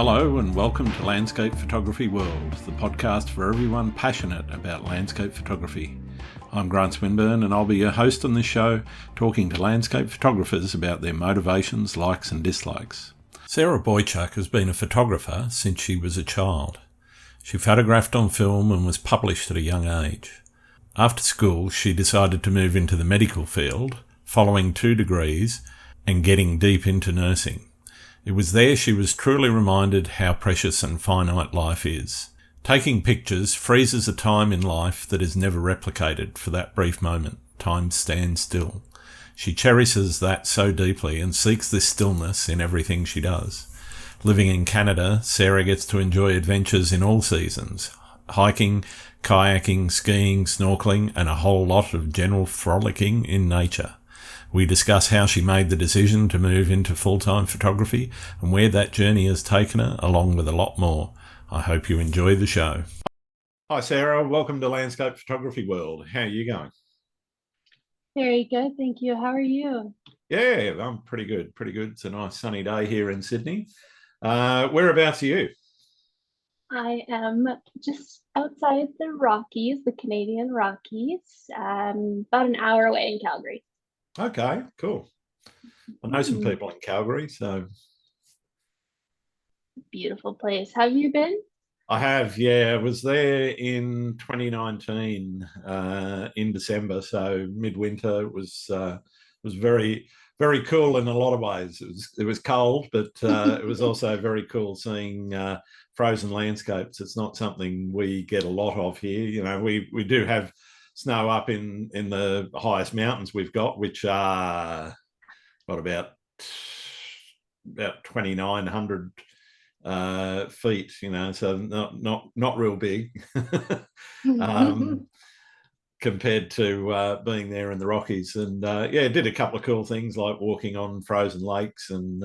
Hello and welcome to Landscape Photography World, the podcast for everyone passionate about landscape photography. I'm Grant Swinburne and I'll be your host on this show, talking to landscape photographers about their motivations, likes and dislikes. Sara Boychuk has been a photographer since she was a child. She photographed on film and was published at a young age. After school, she decided to move into the medical field, following 2 degrees and getting deep into nursing. It was there she was truly reminded how precious and finite life is. Taking pictures freezes a time in life that is never replicated for that brief moment. Time stands still. She cherishes that so deeply and seeks this stillness in everything she does. Living in Canada, Sara gets to enjoy adventures in all seasons. Hiking, kayaking, skiing, snorkelling, and a whole lot of general frolicking in nature. We discuss how she made the decision to move into full-time photography and where that journey has taken her, along with a lot more. I hope you enjoy the show. Hi, Sara. Welcome to Landscape Photography World. How are you going? Very good, thank you. How are you? Yeah, I'm pretty good. It's a nice sunny day here in Sydney. Whereabouts are you? I am just outside the Rockies, the Canadian Rockies, about an hour away in Calgary. Okay, cool. I know some people in Calgary, so... Beautiful place. Have you been? I have, yeah. I was there in 2019 in December, so midwinter. It was very, very cool in a lot of ways. It was cold, but it was also very cool seeing frozen landscapes. It's not something we get a lot of here. You know, we do have snow up in the highest mountains we've got, which are about 2,900 feet, you know, so not real big compared to being there in the Rockies. And yeah, did a couple of cool things like walking on frozen lakes and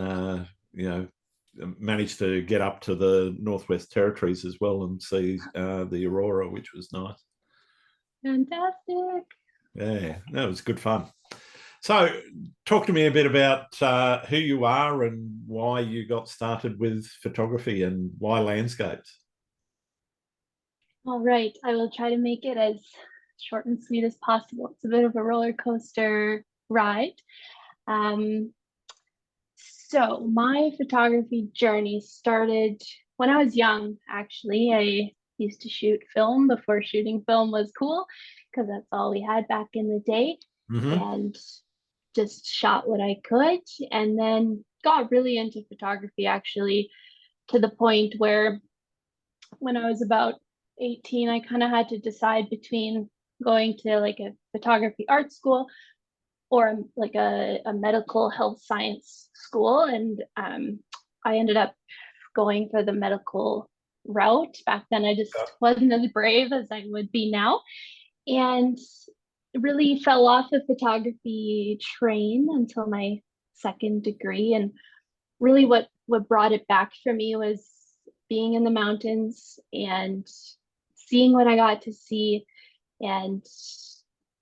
you know, managed to get up to the Northwest Territories as well and see the aurora, which was nice. Fantastic. Yeah, that was good fun. So talk to me a bit about who you are and why you got started with photography and why landscapes. All right, I will try to make it as short and sweet as possible. It's a bit of a roller coaster ride. So my photography journey started when I was young, actually. I used to shoot film before shooting film was cool, because that's all we had back in the day. And just shot what I could, and then got really into photography, actually, to the point where when I was about 18, I kind of had to decide between going to like a photography art school or like a medical health science school. And I ended up going for the medical route. Back then, I just wasn't as brave as I would be now. And really fell off the photography train until my 2nd degree. And really what brought it back for me was being in the mountains and seeing what I got to see, and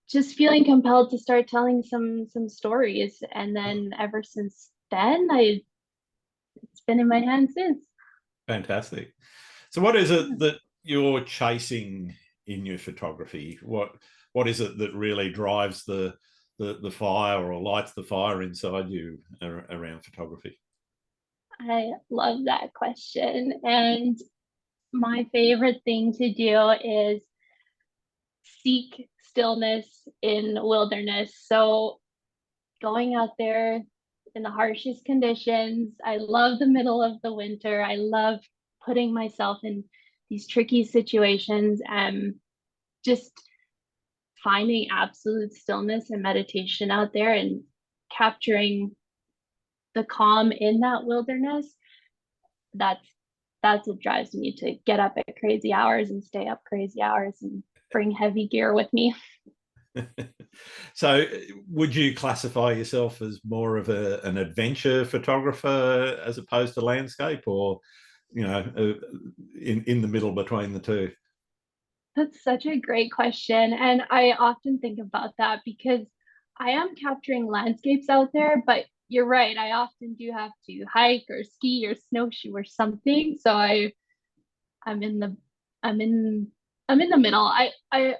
just feeling compelled to start telling some stories. And then ever since then, it's been in my hands since. Fantastic. So what is it that you're chasing in your photography? What is it that really drives the fire or lights the fire inside you around photography? I love that question. And my favorite thing to do is seek stillness in wilderness. So going out there in the harshest conditions. I love the middle of the winter. I love putting myself in these tricky situations and just finding absolute stillness and meditation out there and capturing the calm in that wilderness. That's what drives me to get up at crazy hours and stay up crazy hours and bring heavy gear with me. So would you classify yourself as more of an adventure photographer as opposed to landscape, or, you know, in the middle between the two? That's such a great question. And I often think about that because I am capturing landscapes out there, but you're right. I often do have to hike or ski or snowshoe or something. So I'm in the I'm in I'm in the middle. I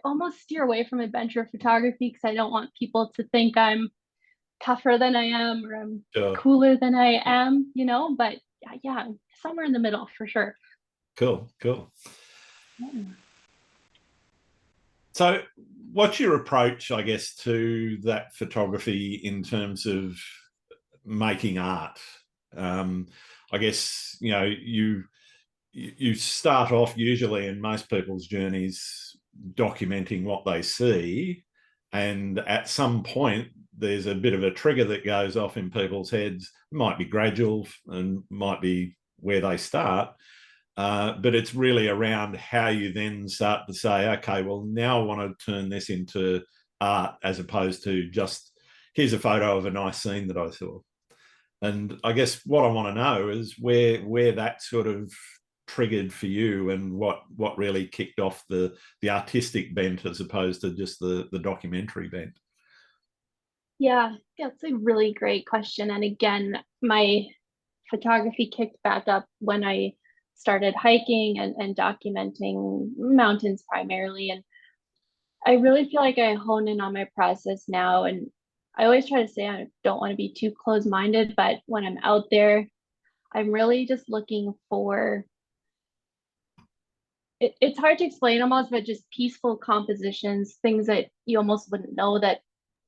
almost steer away from adventure photography because I don't want people to think I'm tougher than I am or I'm Sure. cooler than I am, but yeah, somewhere in the middle for sure. Cool, cool. Yeah. So, what's your approach, I guess, to that photography in terms of making art? Um, I guess you start off usually in most people's journeys documenting what they see, and at some point there's a bit of a trigger that goes off in people's heads. It might be gradual and might be where they start, but it's really around how you then start to say, okay, well, now I want to turn this into art as opposed to just here's a photo of a nice scene that I saw. And I guess what I want to know is where that sort of triggered for you, and what really kicked off the artistic bent as opposed to just the documentary bent. Yeah, it's a really great question. And again, my photography kicked back up when I started hiking and documenting mountains primarily. And I really feel like I hone in on my process now. And I always try to say I don't want to be too close-minded, but when I'm out there, I'm really just looking for it's hard to explain almost, but just peaceful compositions, things that you almost wouldn't know that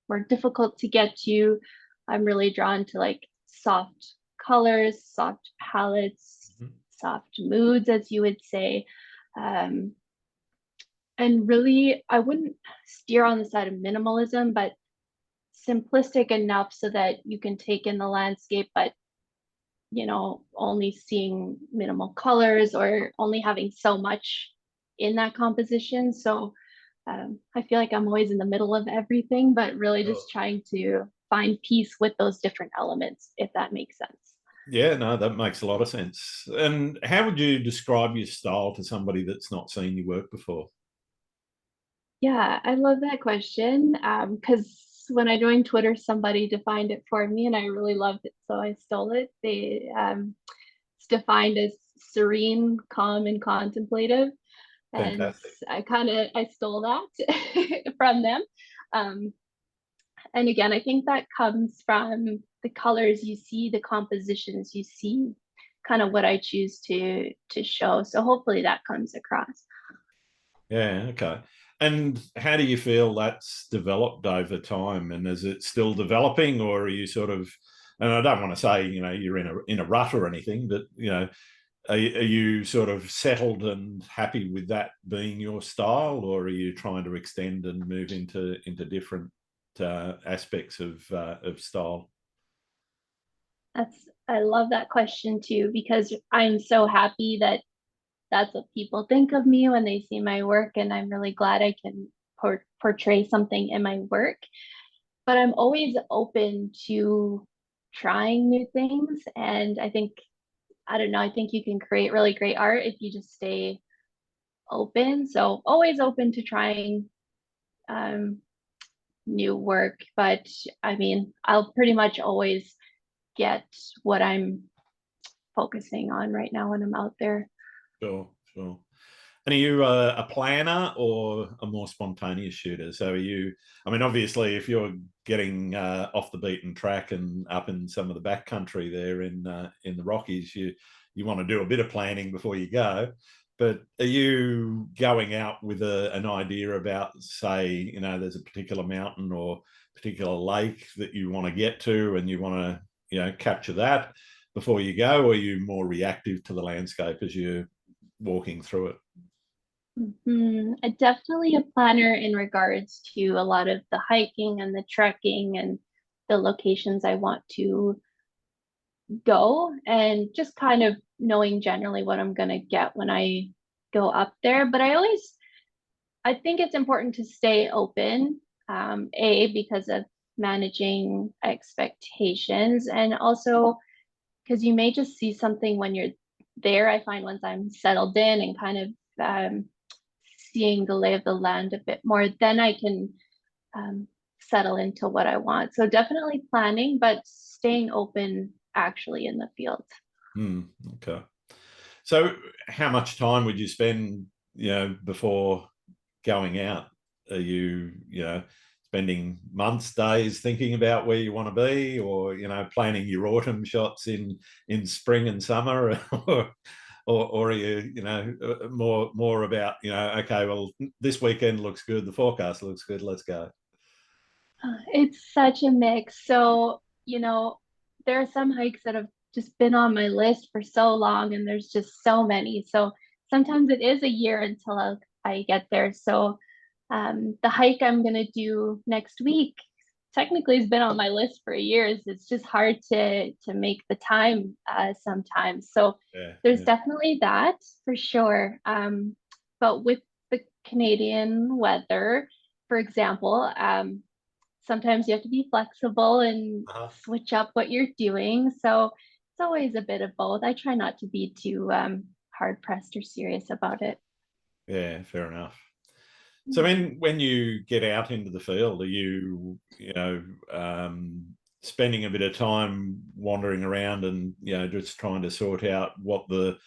were difficult to get to. I'm really drawn to like soft colors, soft palettes, Mm-hmm. soft moods, as you would say. Um, and really, I wouldn't steer on the side of minimalism, but simplistic enough so that you can take in the landscape, but only seeing minimal colors or only having so much in that composition. So I feel like I'm always in the middle of everything, but really Sure. just trying to find peace with those different elements, if that makes sense. Yeah, no, that makes a lot of sense. And how would you describe your style to somebody that's not seen your work before? Yeah, I love that question because when I joined Twitter, somebody defined it for me and I really loved it. So I stole it. It's defined as serene, calm, and contemplative. And Fantastic. I stole that from them. Um, and again, I think that comes from the colors you see, the compositions you see, kind of what I choose to show. So hopefully that comes across. Yeah, okay. And how do you feel that's developed over time? And is it still developing, or are you sort of, and I don't want to say, you're in a rut or anything, but are you sort of settled and happy with that being your style, or are you trying to extend and move into different aspects of style? I love that question too, because I'm so happy that that's what people think of me when they see my work. And I'm really glad I can portray something in my work. But I'm always open to trying new things. And I don't know, I think you can create really great art if you just stay open. So always open to trying um, new work. But I mean, I'll pretty much always get what I'm focusing on right now when I'm out there. Sure, sure. And are you a planner or a more spontaneous shooter? So are you, I mean, obviously, if you're getting off the beaten track and up in some of the backcountry there in the Rockies, you want to do a bit of planning before you go. But are you going out with an idea about, say, there's a particular mountain or particular lake that you want to get to, and you want to, capture that before you go, or are you more reactive to the landscape as you're walking through it? Definitely a planner in regards to a lot of the hiking and the trekking and the locations I want to go, and just kind of knowing generally what I'm going to get when I go up there. But I think it's important to stay open, because of managing expectations, and also because you may just see something when you're there. I find once I'm settled in and kind of seeing the lay of the land a bit more, then I can um, settle into what I want. So definitely planning, but staying open actually in the field. Okay. So how much time would you spend, before going out? Are you, spending months, days thinking about where you want to be, or, planning your autumn shots in spring and summer, or are you, more about, okay, well, this weekend looks good, the forecast looks good, let's go. It's such a mix. So, there are some hikes that have just been on my list for so long, and there's just so many. So sometimes it is a year until I get there. So the hike I'm going to do next week technically has been on my list for years. It's just hard to make the time sometimes. So Yeah, there's yeah. definitely that for sure. But with the Canadian weather, for example, sometimes you have to be flexible and Uh-huh. switch up what you're doing. So it's always a bit of both. I try not to be too hard pressed or serious about it. Yeah, fair enough. So when you get out into the field, are you, spending a bit of time wandering around and, just trying to sort out what the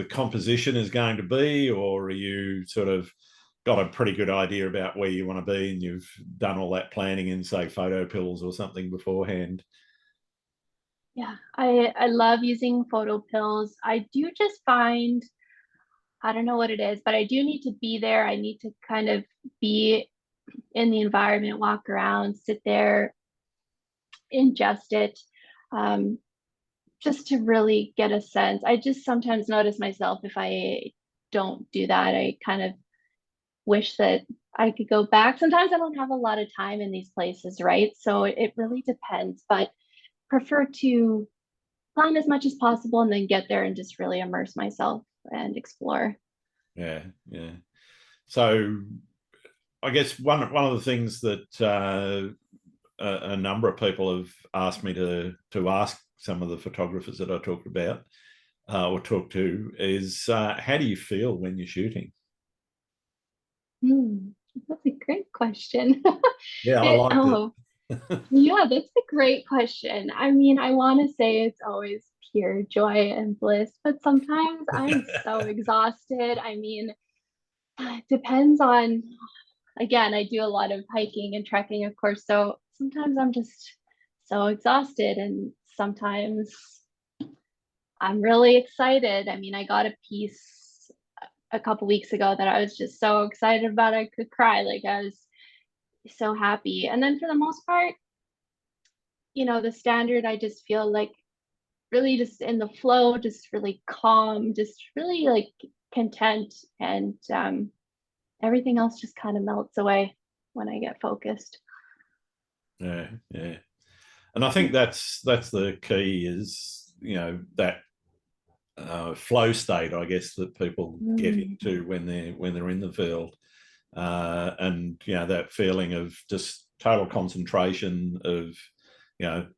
composition is going to be, or are you sort of got a pretty good idea about where you want to be and you've done all that planning in, say, photo pills or something beforehand? Yeah, I love using photo pills. I do just find, I don't know what it is, but I do need to be there. I need to kind of be in the environment, walk around, sit there, ingest it, um, just to really get a sense. I just sometimes notice myself if I don't do that, I kind of wish that I could go back. Sometimes I don't have a lot of time in these places, right? So it really depends, but prefer to plan as much as possible and then get there and just really immerse myself and explore. Yeah, yeah. So I guess one of the things that a number of people have asked me to ask some of the photographers that I talked about or talk to is how do you feel when you're shooting? Hmm, that's a great question. Yeah, I liked it. Oh, yeah, that's a great question. I mean, I want to say it's always pure joy and bliss, but sometimes I'm so exhausted. I mean, it depends on, again, I do a lot of hiking and trekking, of course, so sometimes I'm just so exhausted, and sometimes I'm really excited. I mean, I got a piece a couple weeks ago that I was just so excited about I could cry. Like I was so happy. And then for the most part, the standard, I just feel like really just in the flow, just really calm, just really like content, and everything else just kind of melts away when I get focused. Yeah, yeah. And I think that's the key is, that flow state, I guess, that people get Mm. into when they're in the field. And that feeling of just total concentration of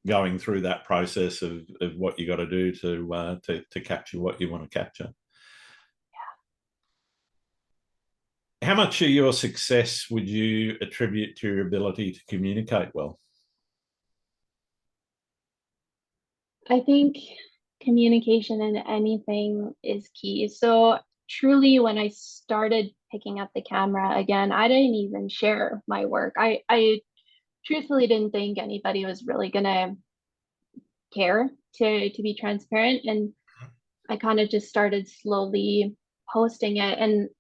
going through that process of what you got to do to capture what you want to capture. How much of your success would you attribute to your ability to communicate well? I think communication in anything is key. So truly, when I started picking up the camera again, I didn't even share my work. I truthfully didn't think anybody was really gonna care, to be transparent. And I kind of just started slowly posting it. And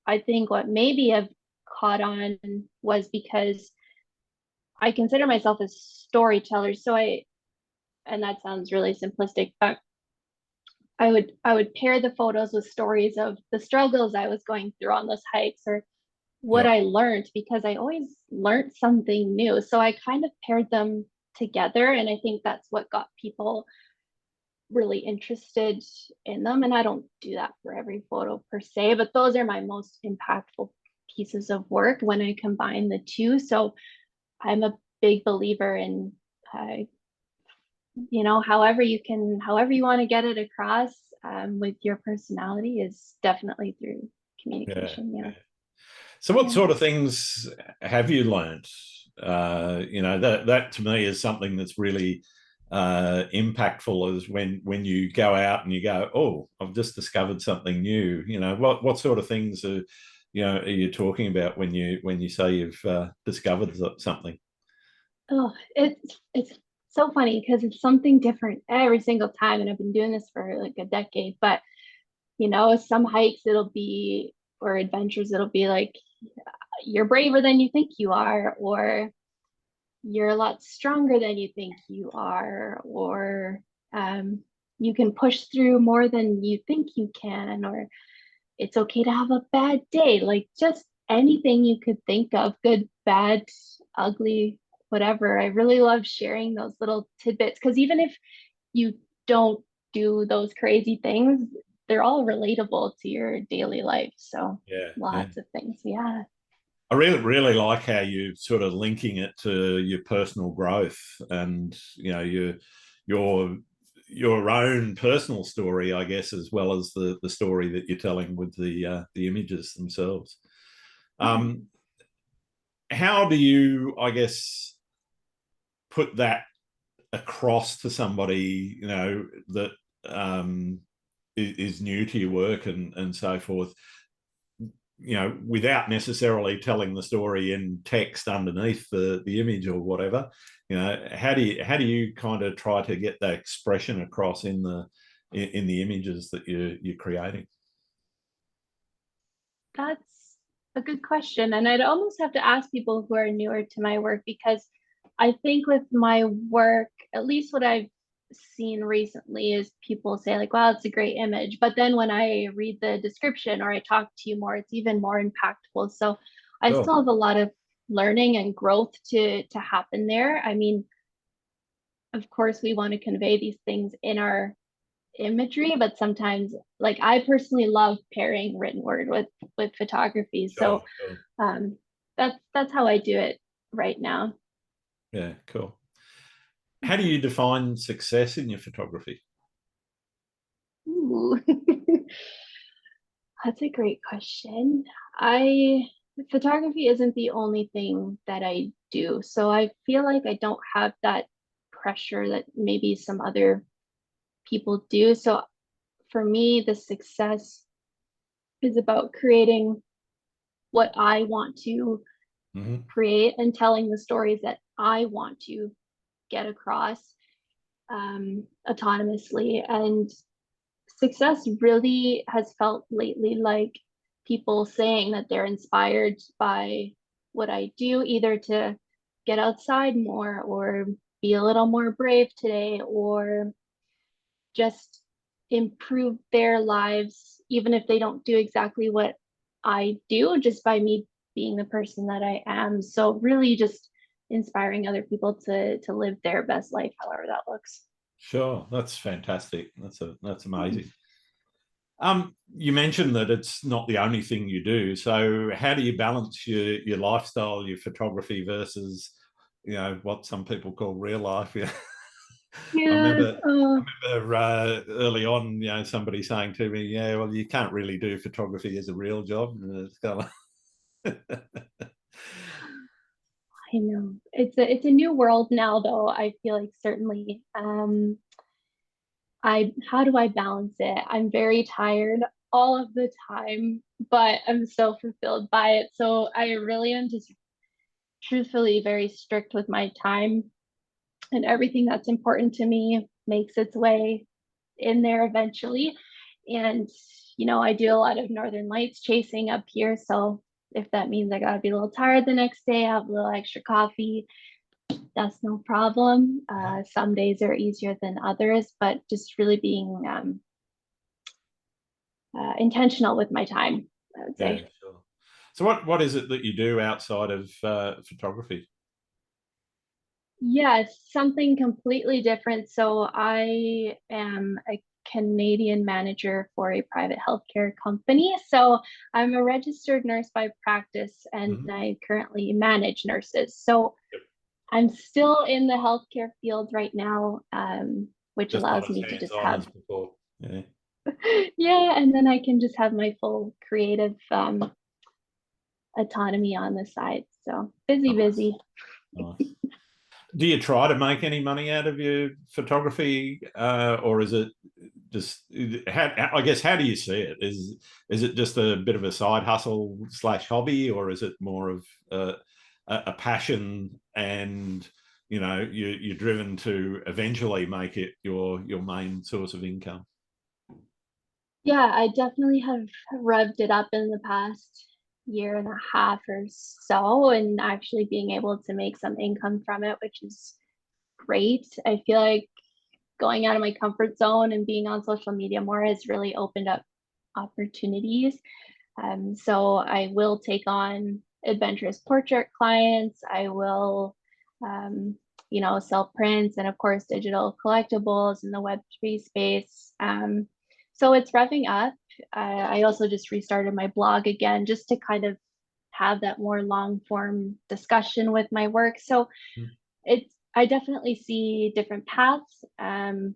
I think what maybe have caught on was because I consider myself a storyteller. And that sounds really simplistic, but I would pair the photos with stories of the struggles I was going through on those hikes, or what Yeah, I learned, because I always learned something new. So I kind of paired them together, and I think that's what got people really interested in them. And I don't do that for every photo per se, but those are my most impactful pieces of work when I combine the two. So I'm a big believer in, uh, however you want to get it across, with your personality, is definitely through yeah, communication. Yeah. yeah. So what Yeah. sort of things have you learnt That to me is something that's really impactful, is when you go out and you go, oh, I've just discovered something new. What sort of things are you talking about when you say you've discovered something? Oh, it's so funny because it's something different every single time, and I've been doing this for like a decade. But some hikes it'll be, or adventures it'll be like you're braver than you think you are, or you're a lot stronger than you think you are, or um, you can push through more than you think you can, or it's okay to have a bad day. Like just anything you could think of, good, bad, ugly, whatever. I really love sharing those little tidbits because even if you don't do those crazy things, they're all relatable to your daily life. So Yeah, yeah. lots of things. Yeah. I really, really like how you sort of linking it to your personal growth and your your own personal story, I guess, as well as the story that you're telling with the images themselves. Yeah. Um, how do you, I guess, put that across to somebody that um, is new to your work and so forth? Without necessarily telling the story in text underneath the image or whatever. How do you kind of try to get that expression across in the images that you're creating? That's a good question. And I'd almost have to ask people who are newer to my work because I think with my work, at least what I've seen recently is people say, like, wow, it's a great image. But then when I read the description or I talk to you more, it's even more impactful. So I Sure. still have a lot of learning and growth to happen there. I mean, of course, we want to convey these things in our imagery, but sometimes like I personally love pairing written word with photography. Sure, So sure. um that's how I do it right now. Yeah, cool. How do you define success in your photography? Ooh. That's a great question. I Photography isn't the only thing that I do. So I feel like I don't have that pressure that maybe some other people do. So for me, the success is about creating what I want to Mm-hmm. create and telling the stories that I want to get across autonomously. And success really has felt lately like people saying that they're inspired by what I do, either to get outside more or be a little more brave today, or just improve their lives, even if they don't do exactly what I do, just by me being the person that I am. So really just inspiring other people to live their best life, however that looks. Sure, that's fantastic. That's amazing. You mentioned that it's not the only thing you do. So how do you balance your lifestyle, your photography versus, what some people call real life? Yeah. I Yeah. remember, I remember early on, somebody saying to me, "Yeah, well, you can't really do photography as a real job." And it's kind of, I know. It's a new world now though. I feel like certainly I how do I balance it? I'm very tired all of the time, but I'm so fulfilled by it. So I really am just truthfully very strict with my time, and everything that's important to me makes its way in there eventually. And I do a lot of northern lights chasing up here, so if that means I gotta be a little tired the next day, have a little extra coffee, that's no problem. Some days are easier than others, but just really being intentional with my time, I would yeah, say. sure. So what is it that you do outside of photography? Yes, something completely different. So I am a Canadian manager for a private healthcare company. So I'm a registered nurse by practice and Mhm. I currently manage nurses. So I'm still in the healthcare field right now, which Just not allows as me to just hands-on have, as before. Yeah. yeah, and then I can just have my full creative autonomy on the side. So busy, Nice. busy. Nice. Do you try to make any money out of your photography, or is it just? I guess, how do you see it? Is it just a bit of a side hustle slash hobby, or is it more of a passion, and you're driven to eventually make it your main source of income? Yeah, I definitely have revved it up in the past year and a half or so, and actually being able to make some income from it, which is great. I feel like going out of my comfort zone and being on social media more has really opened up opportunities. So I will take on adventurous portrait clients. I will, um, sell prints and of course digital collectibles in the Web3 space. So it's revving up. I also just restarted my blog again just to kind of have that more long form discussion with my work. So I definitely see different paths. And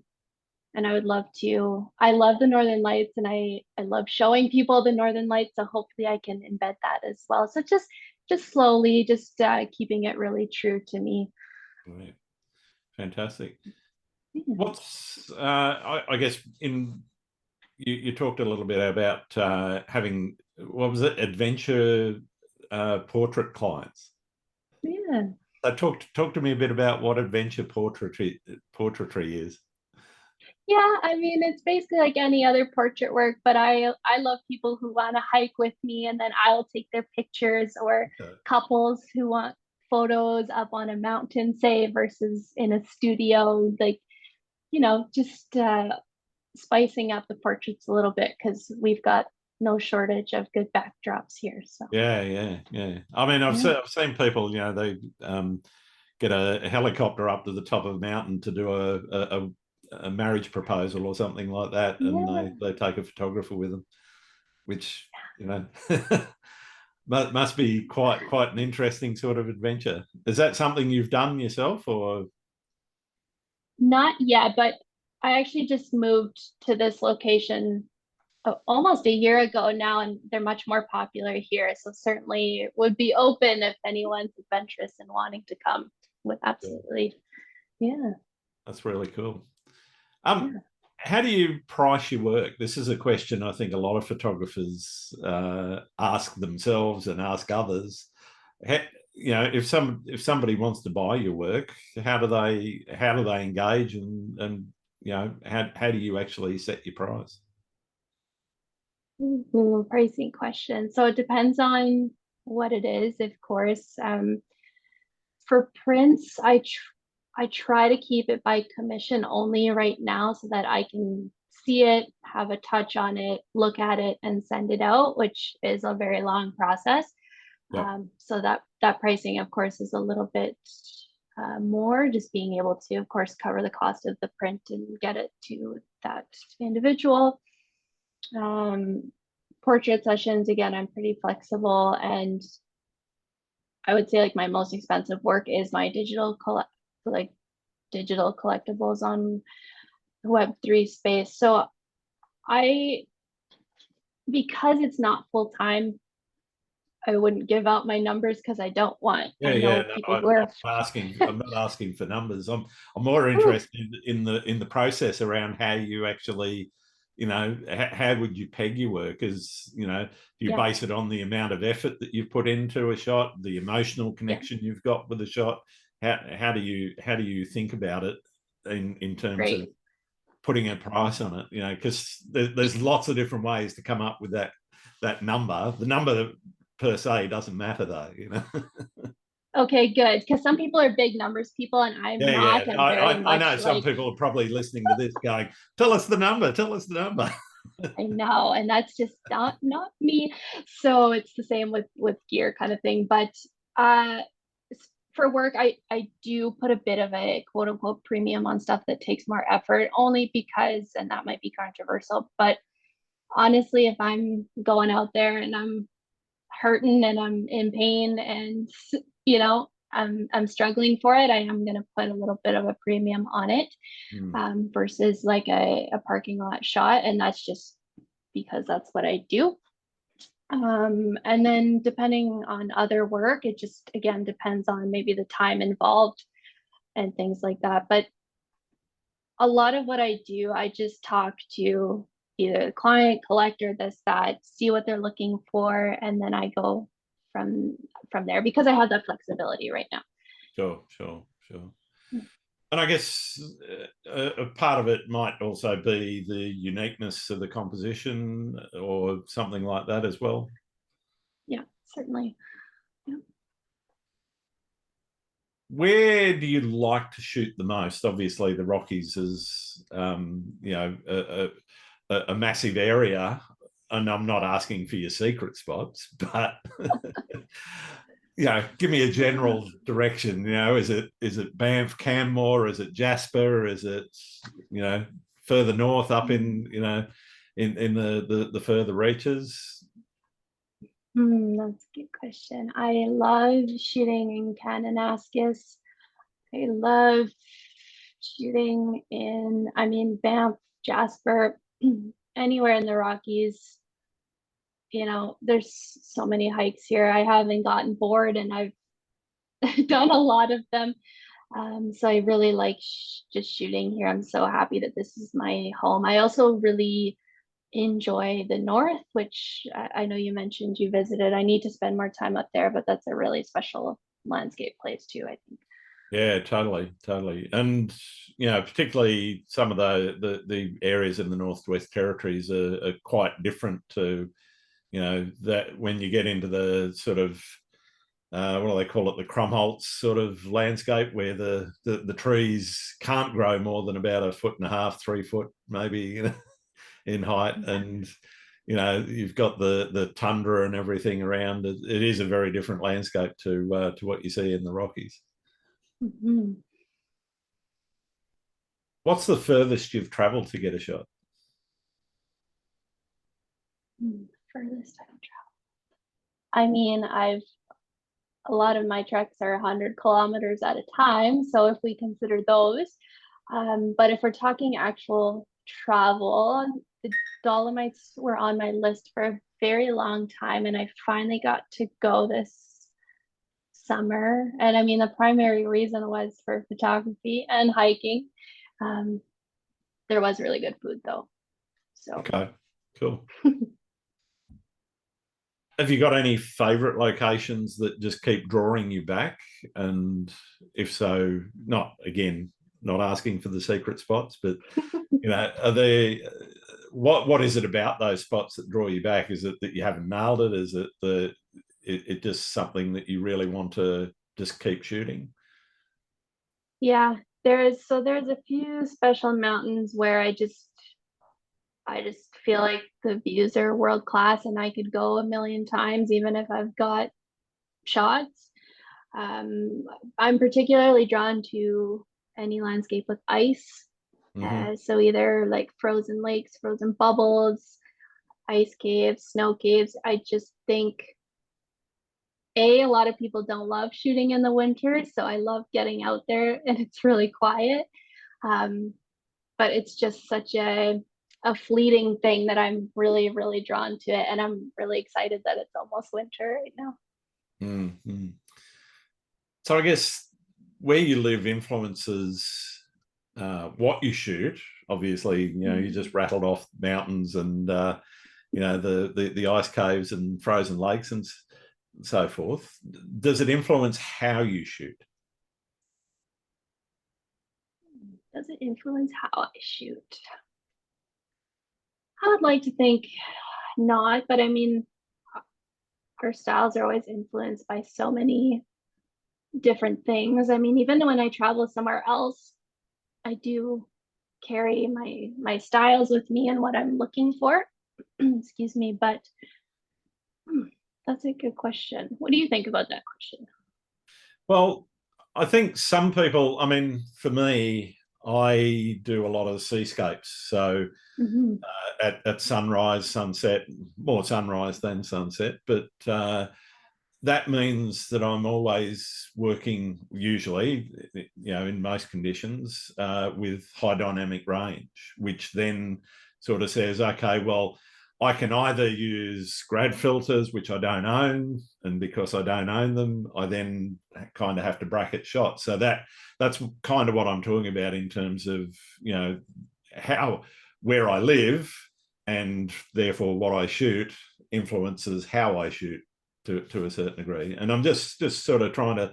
I would love to. I love the Northern Lights, and I love showing people the Northern Lights. So hopefully I can embed that as well. So just slowly, just keeping it really true to me. Right. Fantastic. Yeah. What's I guess you talked a little bit about having, what was it, adventure portrait clients. Yeah. So talk to me a bit about what adventure portraiture is. Yeah, I mean it's basically like any other portrait work, but I love people who want to hike with me and then I'll take their pictures, or Okay. couples who want photos up on a mountain, say, versus in a studio, like, just spicing up the portraits a little bit because we've got no shortage of good backdrops here. So Yeah. I mean, yeah, I've seen people, they get a helicopter up to the top of a mountain to do a marriage proposal or something like that, and yeah. they take a photographer with them, which must be quite an interesting sort of adventure. Is that something you've done yourself, or? Not yet, but I actually just moved to this location almost a year ago now, and they're much more popular here. So certainly would be open if anyone's adventurous and wanting to come. With Yeah, absolutely, yeah, that's really cool. yeah. How do you price your work? This is a question I think a lot of photographers ask themselves and ask others. How, if somebody wants to buy your work, how do they engage, and how do you actually set your price? Pricing question. So it depends on what it is, of course. For prints, I try to keep it by commission only right now so that I can see it, have a touch on it, look at it, and send it out, which is a very long process. Yep. So that pricing, of course, is a little bit more, just being able to, of course, cover the cost of the print and get it to that individual. Um, Portrait sessions, again, I'm pretty flexible, and I would say like my most expensive work is my like digital collectibles on Web3 space. So I, because it's not full time, I wouldn't give out my numbers because I don't want, Yeah, I yeah. know No, people who are, I'm not asking for numbers. I'm more interested in the process around how you actually, how would you peg your work? Do you yeah, base it on the amount of effort that you've put into a shot, the emotional yeah, connection you've got with a shot? How do you think about it in terms of great. putting a price on it? Because there's lots of different ways to come up with that number. The number per se doesn't matter, though. Okay, good. Because some people are big numbers people and I'm Yeah. not. I'm very I much know some like, people are probably listening to this going, tell us the number, tell us the number. I know, and that's just not me. So it's the same with gear kind of thing. But uh for work, I do put a bit of a quote unquote premium on stuff that takes more effort, only because, and that might be controversial, but honestly, if I'm going out there and I'm hurting and I'm in pain and I'm struggling for it, I am going to put a little bit of a premium on it, Hmm. versus like a parking lot shot, and that's just because that's what I do. And then depending on other work, it just again depends on maybe the time involved and things like that. But a lot of what I do, I just talk to either the client, collector, this, that, see what they're looking for, and then I go from from there because I have that flexibility right now. Sure. And I guess a part of it might also be the uniqueness of the composition or something like that as well. Yeah, certainly. Yeah. Where do you like to shoot the most? Obviously, the Rockies is, a massive area, and I'm not asking for your secret spots, but give me a general direction. Is it Banff, Canmore? Is it Jasper? Is it further north up in in the further reaches? That's a good question. I love shooting in Kananaskis. I love shooting in, I mean, Banff, Jasper, anywhere in the Rockies. There's so many hikes here. I haven't gotten bored and I've done a lot of them. So I really like just shooting here. I'm so happy that this is my home. I also really enjoy the north, which I know you mentioned you visited. I need to spend more time up there, but that's a really special landscape place too, I think. Yeah, totally. And particularly some of the areas in the Northwest Territories are quite different to that when you get into the sort of what do they call it, the Krumholtz sort of landscape where the trees can't grow more than about 1.5 feet, 3 foot maybe in height, and you've got the tundra and everything around. It is a very different landscape to what you see in the Rockies. Mm-hmm. What's the furthest you've traveled to get a shot? Furthest I've traveled. I mean, a lot of my treks are 100 kilometers at a time, so if we consider those, but if we're talking actual travel, the Dolomites were on my list for a very long time, and I finally got to go this summer. And I mean, the primary reason was for photography and hiking. Um, there was really good food though. So, Okay, cool. Have you got any favorite locations that just keep drawing you back? And if so, not asking for the secret spots, but are there what is it about those spots that draw you back? Is it that you haven't nailed it? Is it just something that you really want to just keep shooting? yeah, there's a few special mountains where I just feel like the views are world class and I could go a million times even if I've got shots. Um, I'm particularly drawn to any landscape with ice. Mm-hmm. So either like frozen lakes, frozen bubbles, ice caves, snow caves. I just think a lot of people don't love shooting in the winter, so I love getting out there and it's really quiet. Um, but it's just such a fleeting thing that I'm really, really drawn to it. And I'm really excited that it's almost winter right now. Mm-hmm. So I guess where you live influences what you shoot. Obviously, you just rattled off mountains and the ice caves and frozen lakes and so forth. Does it influence how you shoot? Does it influence how I shoot? I would like to think not, but I mean, our styles are always influenced by so many different things. I mean, even when I travel somewhere else, I do carry my styles with me and what I'm looking for. Excuse me, but that's a good question. What do you think about that question? Well, I think some people, I mean, for me, I do a lot of seascapes. So Mm-hmm. at sunrise, sunset, more sunrise than sunset, but that means that I'm always working, usually, in most conditions, with high dynamic range, which then sort of says, okay, well, I can either use grad filters, which I don't own, and because I don't own them, I then kind of have to bracket shots. So that's kind of what I'm talking about in terms of, you know, how where I live and therefore what I shoot influences how I shoot to a certain degree. And I'm just sort of trying to,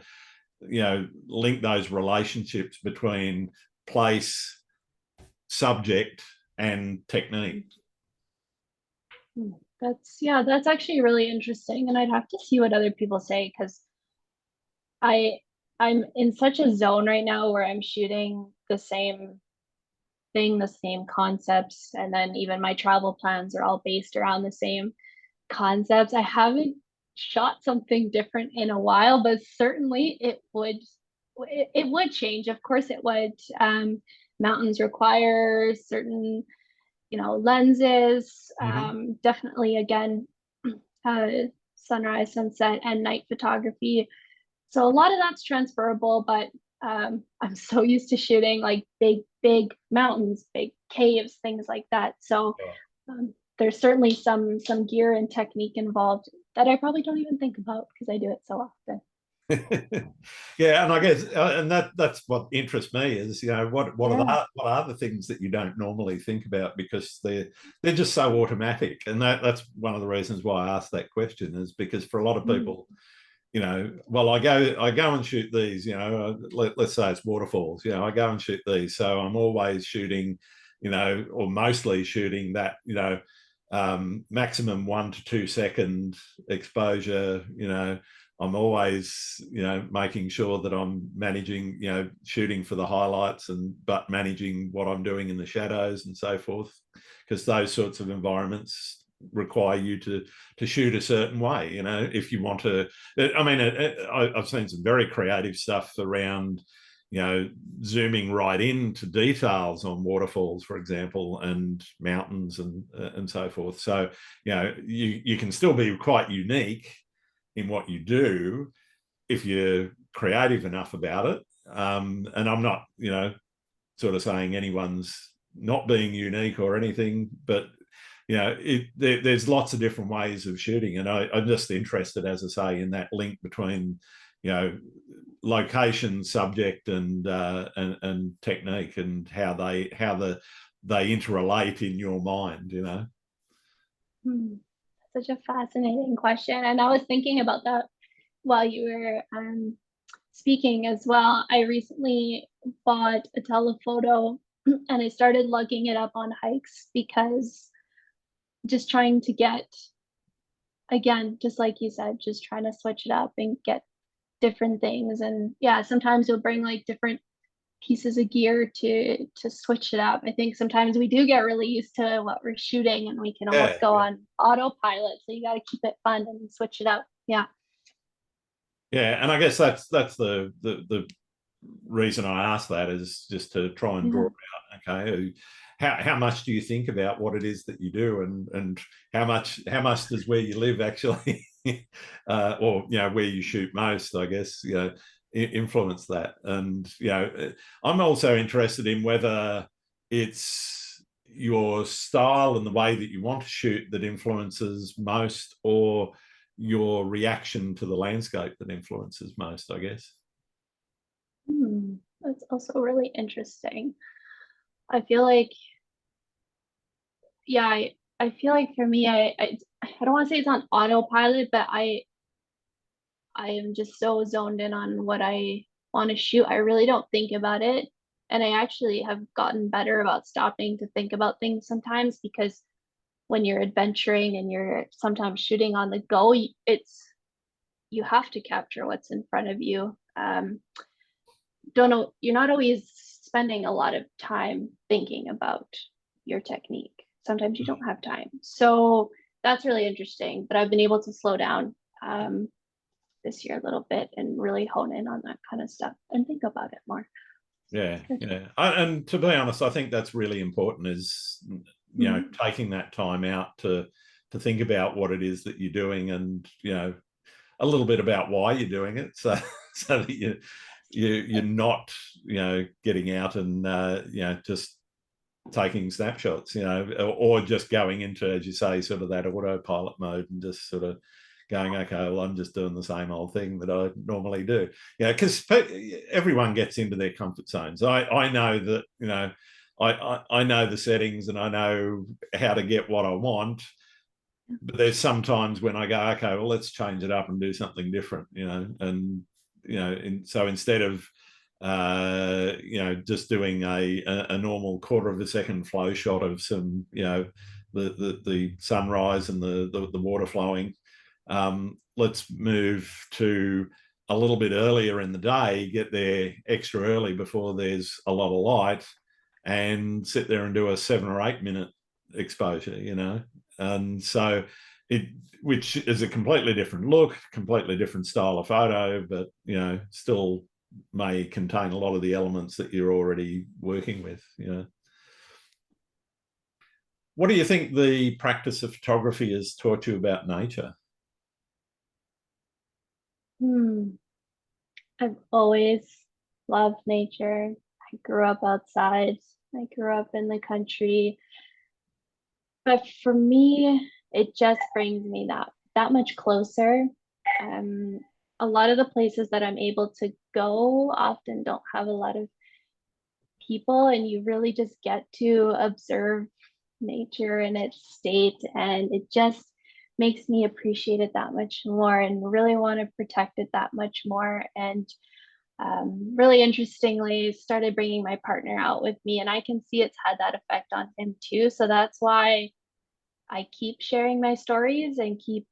you know, link those relationships between place, subject, and technique. That's actually really interesting. And I'd have to see what other people say because I I'm in such a zone right now where I'm shooting the same thing, the same concepts, and then even my travel plans are all based around the same concepts. I haven't shot something different in a while, but certainly it would change. Of course it would. Mountains require certain, lenses. Definitely again, uh, sunrise, sunset, and night photography. So a lot of that's transferable, but I'm so used to shooting like big mountains, big caves, things like that. So there's certainly some gear and technique involved that I probably don't even think about because I do it so often. Yeah, and I guess and that's what interests me is, you know, what are the things that you don't normally think about because they're just so automatic, and that's one of the reasons why I asked that question is because for a lot of people, you know, well, I go and shoot these, you know, let's say it's waterfalls, you know, I go and shoot these, so I'm always shooting, you know, or mostly shooting that, you know, maximum 1 to 2 second exposure, you know. I'm always, you know, making sure that I'm managing, you know, shooting for the highlights but managing what I'm doing in the shadows and so forth, because those sorts of environments require you to shoot a certain way. You know, if you want to, I mean, I've seen some very creative stuff around, you know, zooming right into details on waterfalls, for example, and mountains and so forth. So, you know, you can still be quite unique in what you do if you're creative enough about it. And I'm not, you know, sort of saying anyone's not being unique or anything, but you know, there's lots of different ways of shooting, and I'm just interested, as I say, in that link between, you know, location, subject, and technique, and how they interrelate in your mind. You know. Such a fascinating question, and I was thinking about that while you were speaking as well. I recently bought a telephoto and I started lugging it up on hikes because just trying to get, again, just like you said, just trying to switch it up and get different things. And yeah, sometimes you'll bring like different pieces of gear to switch it up. I think sometimes we do get really used to what we're shooting and we can almost go on autopilot. So you got to keep it fun and switch it up. Yeah. Yeah, and I guess that's the reason I asked that is just to try and draw out. Okay, how much do you think about what it is that you do, and how much does where you live actually, or you know where you shoot most, I guess, you know, influence that. And you know, I'm also interested in whether it's your style and the way that you want to shoot that influences most, or your reaction to the landscape that influences most, I guess. That's also really interesting. I feel like, yeah, I feel like for me, I don't want to say it's on autopilot, but I am just so zoned in on what I want to shoot. I really don't think about it. And I actually have gotten better about stopping to think about things sometimes because when you're adventuring and you're sometimes shooting on the go, you have to capture what's in front of you. Don't know, you're not always spending a lot of time thinking about your technique. Sometimes you don't have time. So that's really interesting. But I've been able to slow down this year a little bit and really hone in on that kind of stuff and think about it more. Yeah, yeah. And to be honest, I think that's really important is, you know, taking that time out to think about what it is that you're doing, and, you know, a little bit about why you're doing it, so that you're not, you know, getting out and you know, just taking snapshots, or just going into, as you say, sort of that autopilot mode and just sort of going, okay, well, I'm just doing the same old thing that I normally do. Because everyone gets into their comfort zones. I know that, I know the settings and I know how to get what I want. But there's sometimes when I go, okay, well, let's change it up and do something different, and so instead of just doing a normal quarter of a second flow shot of some, the sunrise and the water flowing. Let's move to a little bit earlier in the day, get there extra early before there's a lot of light, and sit there and do a 7 or 8 minute exposure, and so which is a completely different look, completely different style of photo, but still may contain a lot of the elements that you're already working with. What do you think the practice of photography has taught you about nature? I've always loved nature. I grew up outside. I grew up in the country. But for me, it just brings me that much closer. A lot of the places that I'm able to go often don't have a lot of people, and you really just get to observe nature in its state, and it just makes me appreciate it that much more and really want to protect it that much more. And really interestingly, started bringing my partner out with me, and I can see it's had that effect on him too. So that's why I keep sharing my stories and keep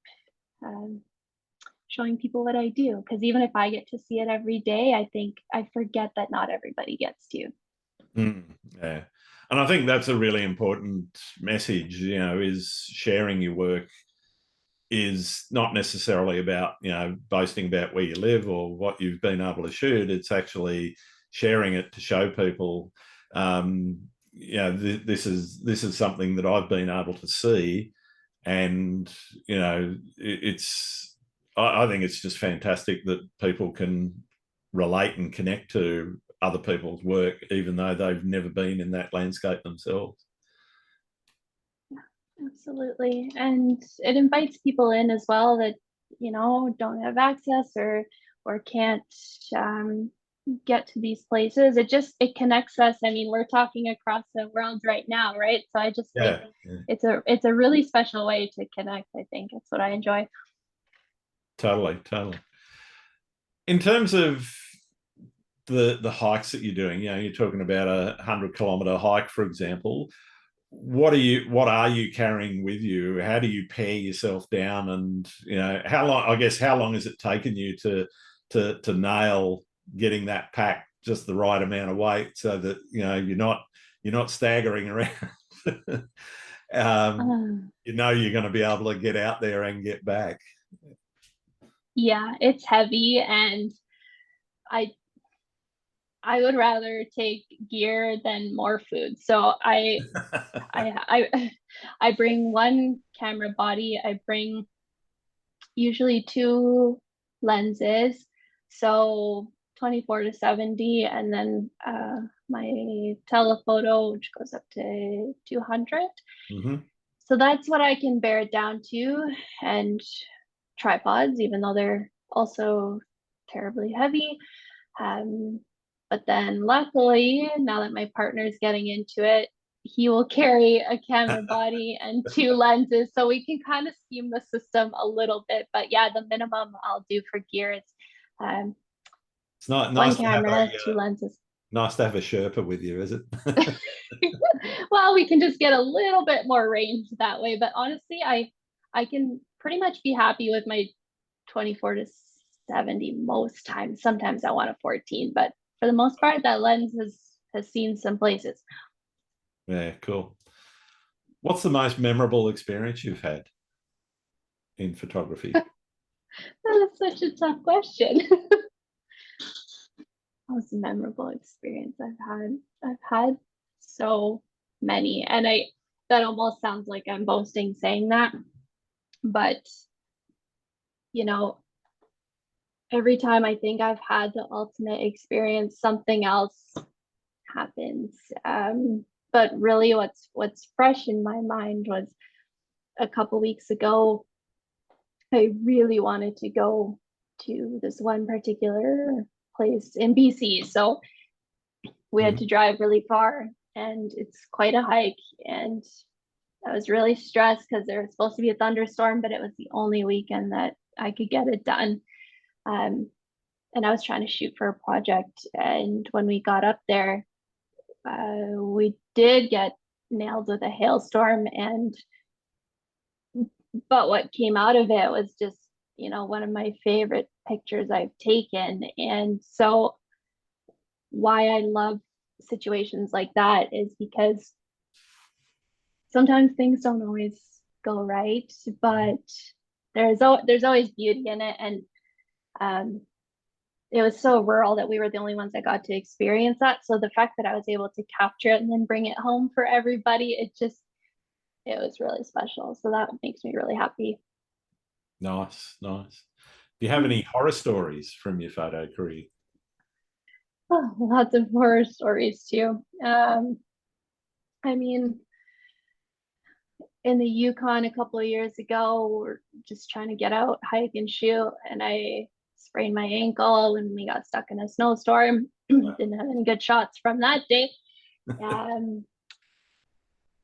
showing people what I do. Because even if I get to see it every day, I think I forget that not everybody gets to. Yeah. And I think that's a really important message, is sharing your work is not necessarily about, boasting about where you live or what you've been able to shoot. It's actually sharing it to show people, this is something that I've been able to see. And, I think it's just fantastic that people can relate and connect to other people's work, even though they've never been in that landscape themselves. Absolutely. And it invites people in as well that, don't have access or can't get to these places. It connects us. I mean, we're talking across the world right now, right? So I just think it's a really special way to connect. I think that's what I enjoy. Totally. In terms of the hikes that you're doing, you're talking about a 100-kilometer hike, for example. What are you carrying with you? How do you pare yourself down? And how long has it taken you to nail getting that pack just the right amount of weight so that you're not staggering around? You're going to be able to get out there and get back. Yeah, it's heavy, and I would rather take gear than more food. So I bring one camera body. I bring usually two lenses, so 24 to 70, and then my telephoto, which goes up to 200. Mm-hmm. So that's what I can bear it down to, and tripods, even though they're also terribly heavy. But then luckily, now that my partner's getting into it, he will carry a camera body and two lenses. So we can kind of scheme the system a little bit. But yeah, the minimum I'll do for gear is it's not one nice camera, two lenses. Nice to have a Sherpa with you, is it? Well, we can just get a little bit more range that way. But honestly, I can pretty much be happy with my 24 to 70 most times. Sometimes I want a 14, but for the most part, that lens has seen some places. Yeah, cool. What's the most memorable experience you've had in photography? That is such a tough question. Most memorable experience I've had so many, and that almost sounds like I'm boasting saying that, but every time I think I've had the ultimate experience, something else happens. But really what's fresh in my mind was a couple weeks ago, I really wanted to go to this one particular place in BC. So we had to drive really far, and it's quite a hike. And I was really stressed because there was supposed to be a thunderstorm, but it was the only weekend that I could get it done. Um, and I was trying to shoot for a project. And when we got up there, we did get nailed with a hailstorm. But what came out of it was just, one of my favorite pictures I've taken. And so why I love situations like that is because sometimes things don't always go right, but there's always beauty in it. And um, it was so rural that we were the only ones that got to experience that. So the fact that I was able to capture it and then bring it home for everybody, it was really special. So that makes me really happy. Nice, nice. Do you have any horror stories from your photo career? Oh, lots of horror stories too. I mean, in the Yukon a couple of years ago, we're just trying to get out, hike and shoot, and I sprained my ankle when we got stuck in a snowstorm. Didn't have any good shots from that day. Um,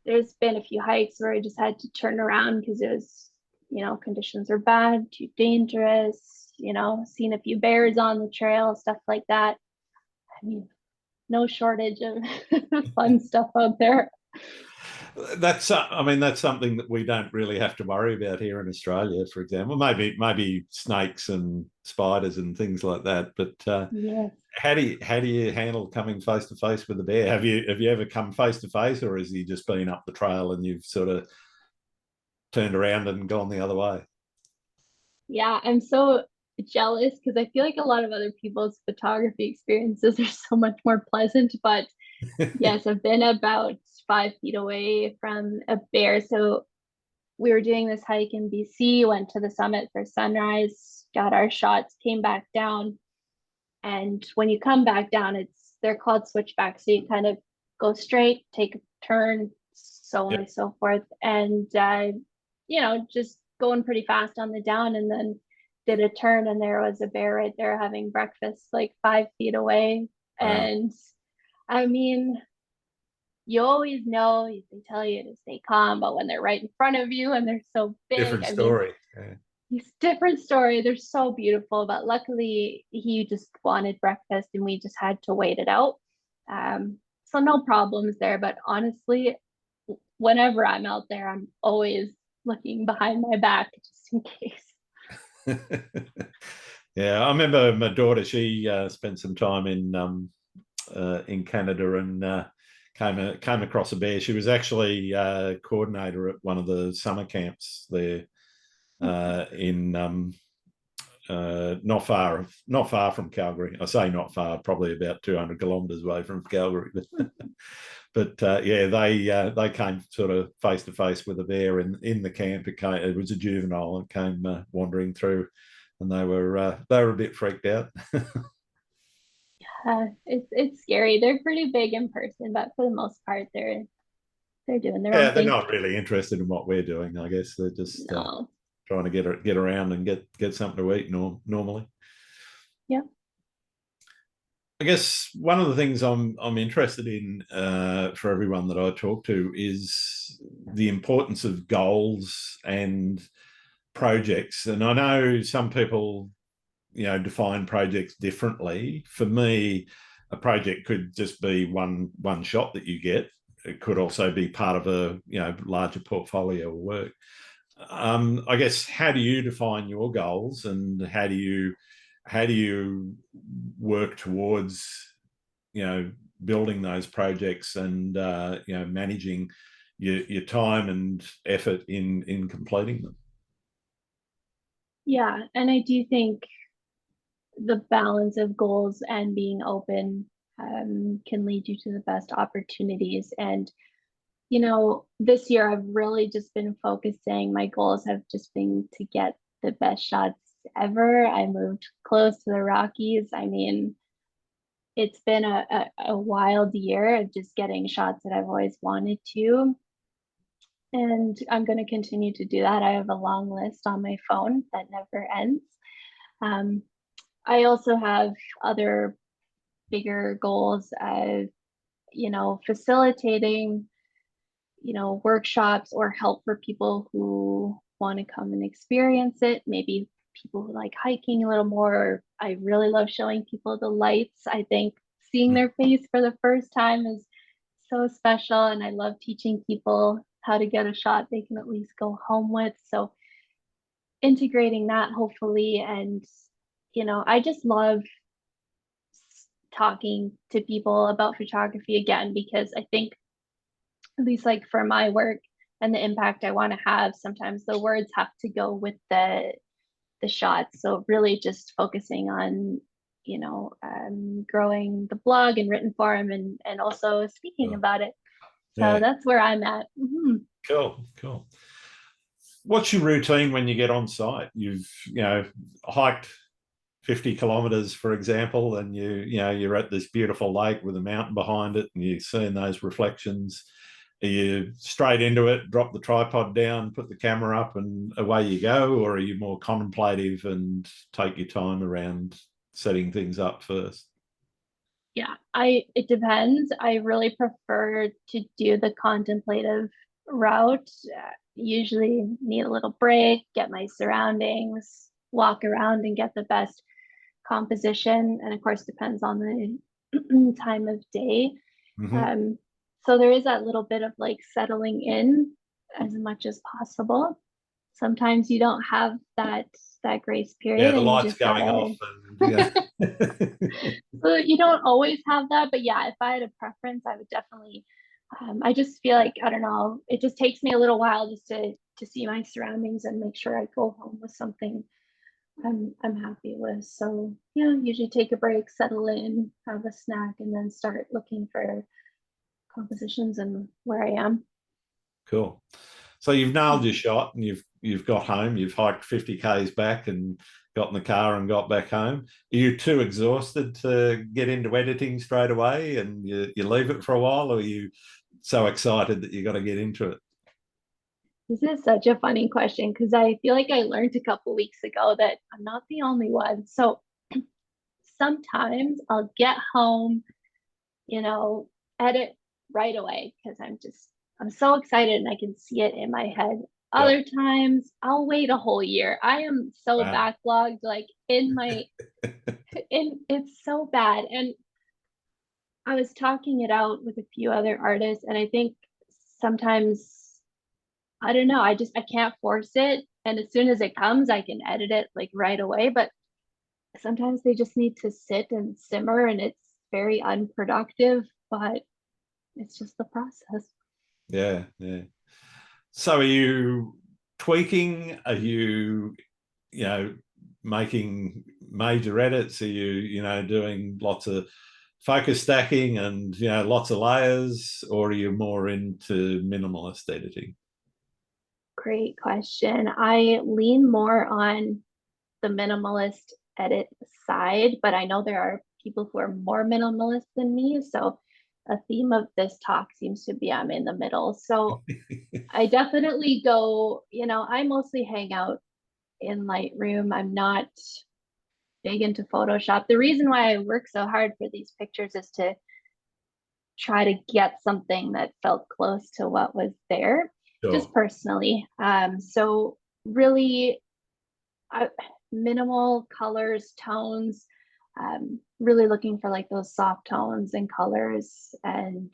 there's been a few hikes where I just had to turn around because it was, conditions were bad, too dangerous, seen a few bears on the trail, stuff like that. I mean, no shortage of fun stuff out there. I mean, that's something that we don't really have to worry about here in Australia, for example. Maybe snakes and spiders and things like that. But Yes. how do you handle coming face to face with a bear? Have you ever come face to face, or has he just been up the trail and you've sort of turned around and gone the other way? Yeah, I'm so jealous because I feel like a lot of other people's photography experiences are so much more pleasant. But yes, I've been about 5 feet away from a bear. So we were doing this hike in BC, went to the summit for sunrise, got our shots, came back down. And when you come back down, they're called switchbacks. So you kind of go straight, take a turn, so on Yep. and so forth. And just going pretty fast on the down, and then did a turn, and there was a bear right there having breakfast like 5 feet away. Wow. And I mean, you always know they tell you to stay calm, but when they're right in front of you and they're so big, Different I mean, story. Yeah. it's different story. They're so beautiful, but luckily he just wanted breakfast and we just had to wait it out. So no problems there. But honestly, whenever I'm out there, I'm always looking behind my back just in case. Yeah, I remember my daughter. She spent some time in Canada and came across a bear. She was actually coordinator at one of the summer camps there in not far from Calgary. I say not far, probably about 200 kilometres away from Calgary. But yeah, they came sort of face to face with a bear in the camp. It was a juvenile and came wandering through, and they were a bit freaked out. It's scary. They're pretty big in person, but for the most part, they're doing their Yeah, own they're thing. not really interested in what we're doing. I guess they're just No. trying to get around and get something to eat normally. Yeah. I guess one of the things I'm interested in for everyone that I talk to is the importance of goals and projects. And I know some people, define projects differently. For me, a project could just be one shot that you get. It could also be part of a larger portfolio of work. I guess, how do you define your goals, and how do you work towards building those projects and managing your time and effort in completing them? Yeah. And I do think the balance of goals and being open can lead you to the best opportunities. And, this year I've really just been focusing, my goals have just been to get the best shots ever. I moved close to the Rockies. I mean, it's been a wild year of just getting shots that I've always wanted to. And I'm going to continue to do that. I have a long list on my phone that never ends. Um, I also have other bigger goals of, facilitating, workshops or help for people who want to come and experience it. Maybe people who like hiking a little more. I really love showing people the lights. I think seeing their face for the first time is so special. And I love teaching people how to get a shot they can at least go home with. So integrating that hopefully. And, I just love talking to people about photography again, because I think, at least like for my work and the impact I want to have, sometimes the words have to go with the shots. So really just focusing on, growing the blog in written form and also speaking Cool. about it. So Yeah, that's where I'm at. cool, cool. What's your routine when you get on site? You've, hiked 50 kilometers, for example, and you're at this beautiful lake with a mountain behind it and you're seeing those reflections. Are you straight into it, drop the tripod down, put the camera up and away you go? Or are you more contemplative and take your time around setting things up first? Yeah, it depends. I really prefer to do the contemplative route. Usually need a little break, get my surroundings, walk around and get the best composition. And of course, depends on the time of day. Mm-hmm. Um, so there is that little bit of like settling in as much as possible. Sometimes you don't have that grace Yeah, period the and you lights just going gotta off and so you don't always have that, but yeah, if I had a preference, I would definitely. I just feel like I don't know. It just takes me a little while just to see my surroundings and make sure I go home with something I'm happy with. So yeah, usually take a break, settle in, have a snack, and then start looking for compositions and where I am. cool. So you've nailed your shot and you've got home, you've hiked 50 Ks back and got in the car and got back home. Are you too exhausted to get into editing straight away and you leave it for a while, or are you so excited that you got to get into it? This is such a funny question because I feel like I learned a couple weeks ago that I'm not the only one. So sometimes I'll get home, you know, edit right away because I'm so excited and I can see it in my head. Yep. Other times I'll wait a whole year. I am so Wow. backlogged, like in my in it's so bad. And I was talking it out with a few other artists, and I think sometimes I don't know, I can't force it. And as soon as it comes, I can edit it like right away. But sometimes they just need to sit and simmer and it's very unproductive, but it's just the process. Yeah, yeah. So are you tweaking? Are you, you know, making major edits? Are you, doing lots of focus stacking and, lots of layers, or are you more into minimalist editing? Great question. I lean more on the minimalist edit side, but I know there are people who are more minimalist than me. So a theme of this talk seems to be I'm in the middle. So I definitely go, I mostly hang out in Lightroom. I'm not big into Photoshop. The reason why I work so hard for these pictures is to try to get something that felt close to what was there, just Sure. personally. So really I, minimal colors, tones, really looking for like those soft tones and colors and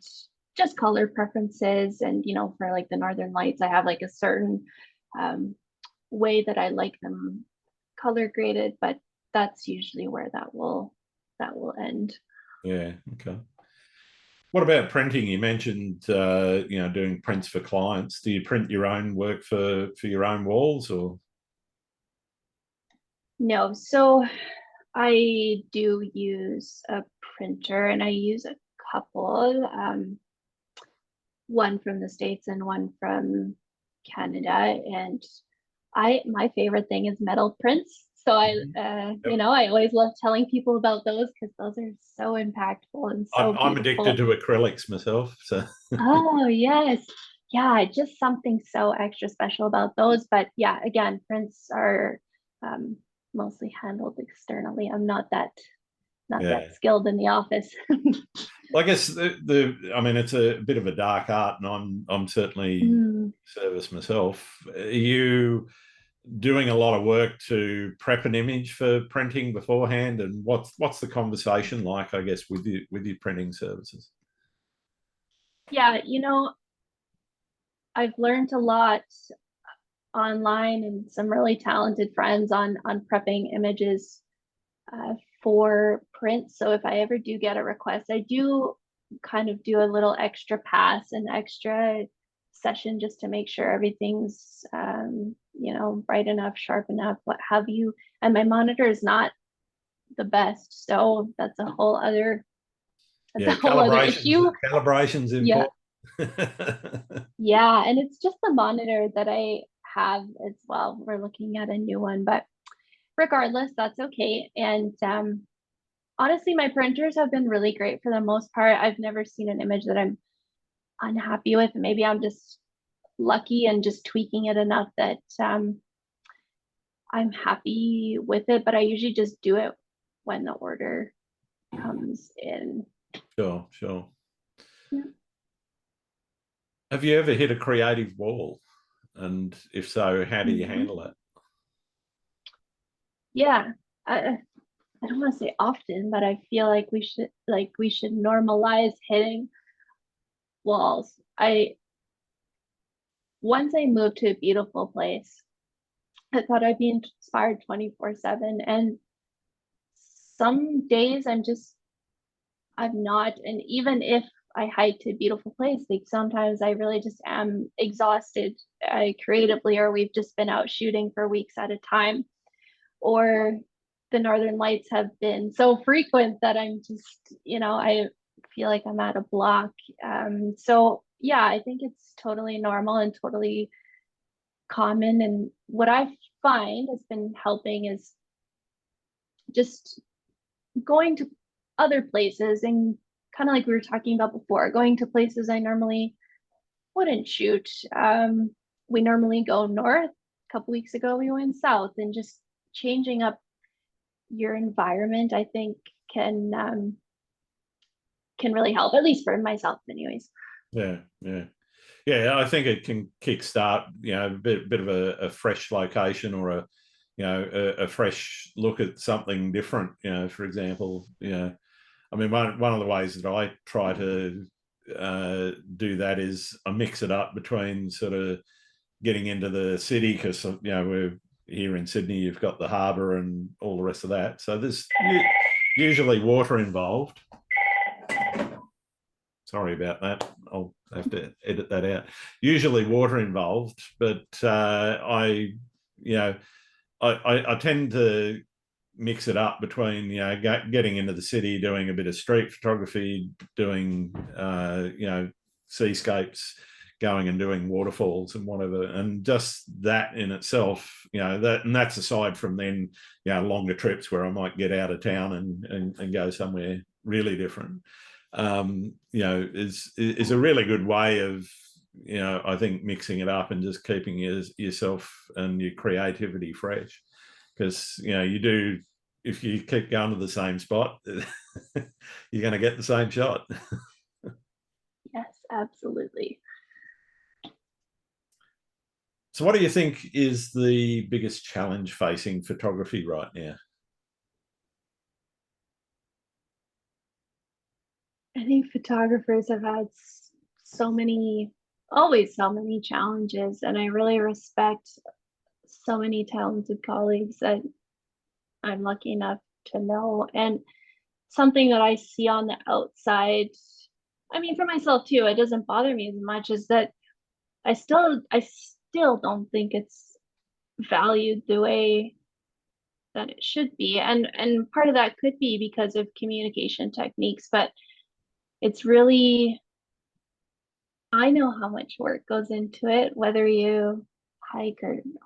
just color preferences. And, for like the Northern Lights, I have like a certain um, way that I like them color graded, but that's usually where that will end. Yeah. Okay. What about printing? You mentioned, doing prints for clients. Do you print your own work for your own walls, or? No, so I do use a printer and I use a couple, one from the States and one from Canada. And my favorite thing is metal prints. So Yep. I always love telling people about those because those are so impactful and so I'm addicted beautiful. to acrylics myself. So Oh, yes. Yeah, just something so extra special about those. But yeah, again, prints are um, mostly handled externally. I'm not yeah. that skilled in the office. Well, I guess I mean it's a bit of a dark art, and I'm certainly Mm. service myself. Are you doing a lot of work to prep an image for printing beforehand, and what's the conversation like, I guess, with your printing services? Yeah, I've learned a lot online and some really talented friends on prepping images uh, for print. So if I ever do get a request, I do kind of do a little extra pass, an extra session just to make sure everything's bright enough, sharp enough, what have you. And my monitor is not the best, so that's a Yeah, whole other issue. calibration's Yeah, important. yeah, and it's just the monitor that I have as well. We're looking at a new one, but regardless, that's okay. And honestly, my printers have been really great for the most part. I've never seen an image that I'm unhappy with. Maybe I'm just lucky and just tweaking it enough that I'm happy with it, but I usually just do it when the order comes in. Sure, sure. Yeah. Have you ever hit a creative wall? And if so, how do you Mhm. handle it? Yeah. I don't want to say often, but I feel like we should normalize hitting walls. I Once I moved to a beautiful place, I thought I'd be inspired 24/7. And some days I'm not. And even if I hike to a beautiful place, like sometimes I really just am exhausted creatively, or we've just been out shooting for weeks at a time, or the Northern Lights have been so frequent that I'm just, I feel like I'm at a block. So yeah, I think it's totally normal and totally common. And what I find has been helping is just going to other places and kind of like we were talking about before, going to places I normally wouldn't shoot. We normally go north. A couple weeks ago, we went south, and just changing up your environment, I think, can really help. At least for myself, anyways. Yeah, yeah. Yeah, I think it can kickstart, a bit of a fresh location, or a fresh look at something different. For example, I mean, one of the ways that I try to do that is I mix it up between sort of getting into the city, because we're here in Sydney. You've got the harbour and all the rest of that, so there's usually water involved. Sorry about that. I'll have to edit that out. Usually water involved, but you know, I tend to mix it up between getting into the city, doing a bit of street photography, doing seascapes, going and doing waterfalls and whatever, and just that in itself, and that's aside from then longer trips where I might get out of town and go somewhere really different. Is a really good way of I think mixing it up and just keeping yourself and your creativity fresh, because you do, if you keep going to the same spot, you're going to get the same shot. Yes, absolutely. So what do you think is the biggest challenge facing photography right now? I think photographers have had always so many challenges, and I really respect so many talented colleagues that I'm lucky enough to know. And something that I see on the outside, I mean, for myself too, it doesn't bother me as much as that I still don't think it's valued the way that it should be. And part of that could be because of communication techniques, but it's really, I know how much work goes into it, whether you hike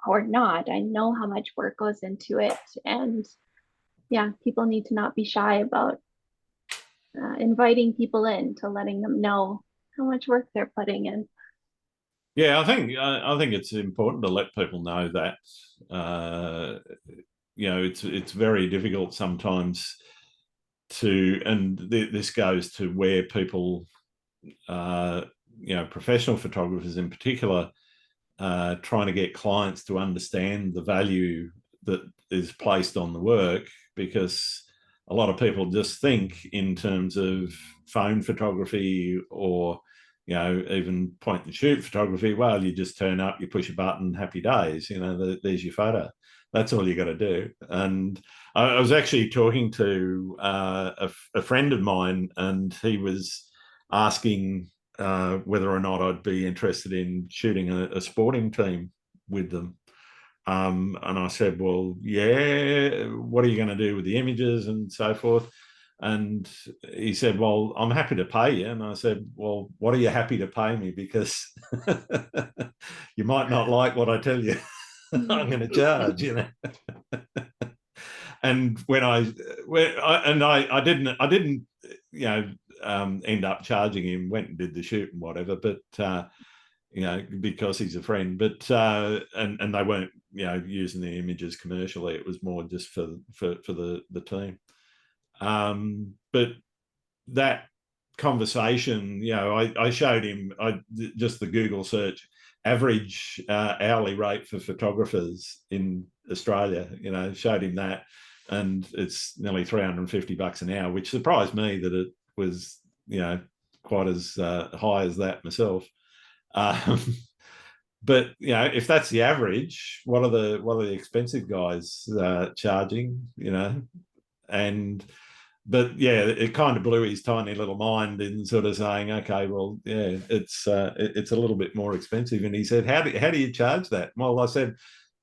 or not. I know how much work goes into it. And yeah, people need to not be shy about inviting people in, to letting them know how much work they're putting in. Yeah, I think it's important to let people know that it's very difficult sometimes and this goes to where people, professional photographers in particular, trying to get clients to understand the value that is placed on the work, because a lot of people just think in terms of phone photography or even point and shoot photography. Well, you just turn up, you push a button, happy days, there's your photo. That's all you got to do. And I was actually talking to a friend of mine, and he was asking whether or not I'd be interested in shooting a sporting team with them. And I said, well, yeah, what are you going to do with the images and so forth? And he said, well, I'm happy to pay you. And I said, well, what are you happy to pay me? Because you might not like what I tell you. I'm going to charge, And I didn't, end up charging him, went and did the shoot and whatever, but because he's a friend, but and they weren't, using the images commercially. It was more just for the team. But that conversation, I showed him just the Google search average hourly rate for photographers in Australia, showed him that, and it's nearly $350 an hour, which surprised me that it was, quite as high as that myself. But if that's the average, what are the expensive guys charging? And but yeah, it kind of blew his tiny little mind in sort of saying, okay, well, yeah, it's a little bit more expensive. And he said, how do you charge that? Well, I said,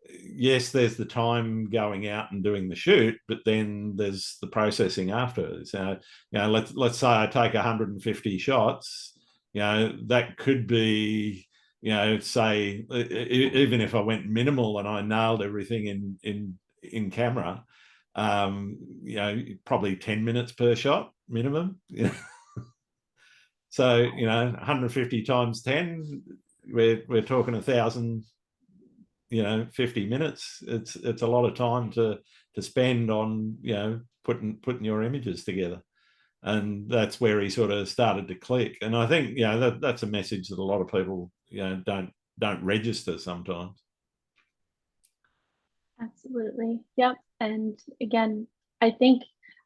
yes, there's the time going out and doing the shoot, but then there's the processing after. So, let's say I take 150 shots, that could be, say, even if I went minimal and I nailed everything in camera, probably 10 minutes per shot minimum. So 150 times 10, we're talking 1,000, 50 minutes. It's a lot of time to spend on putting your images together. And that's where he sort of started to click. And I think that's a message that a lot of people don't register sometimes. Absolutely. Yep. And again, I think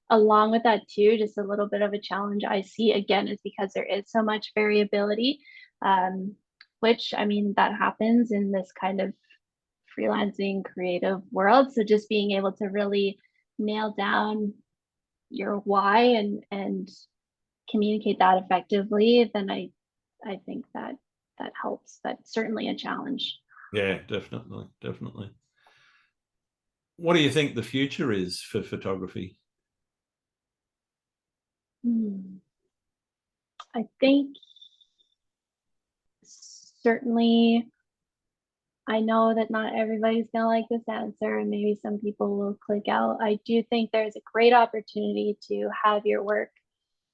along with that too, just a little bit of a challenge I see again is because there is so much variability, which I mean, that happens in this kind of freelancing creative world. So just being able to really nail down your why and communicate that effectively, then I think that helps. That's certainly a challenge. Yeah, definitely. What do you think the future is for photography? I think certainly, I know that not everybody's going to like this answer, and maybe some people will click out. I do think there's a great opportunity to have your work,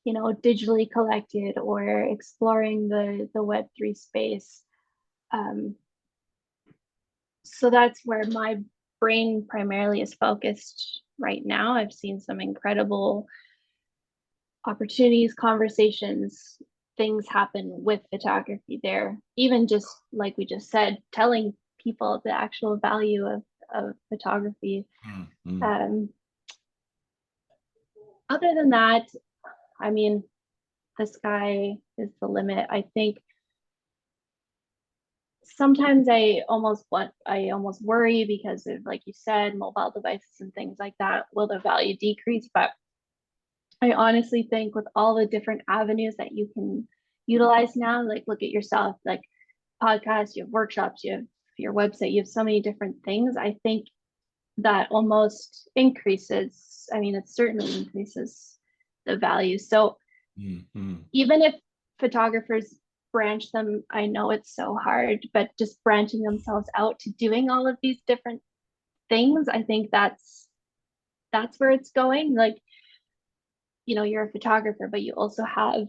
digitally collected or exploring the Web3 space. So that's where my brain primarily is focused right now. I've seen some incredible opportunities, conversations, things happen with photography there. Even just like we just said, telling people the actual value of photography. Other than that, I mean, the sky is the limit. I think sometimes I almost worry because of, like you said, mobile devices and things like that. Will the value decrease? But I honestly think with all the different avenues that you can utilize now, like look at yourself, like podcasts, you have workshops, you have your website, you have so many different things. I think that almost increases, I mean, it certainly increases the value. So even if photographers branch them. I know it's so hard, but just branching themselves out to doing all of these different things, I think that's where it's going. Like, you're a photographer, but you also have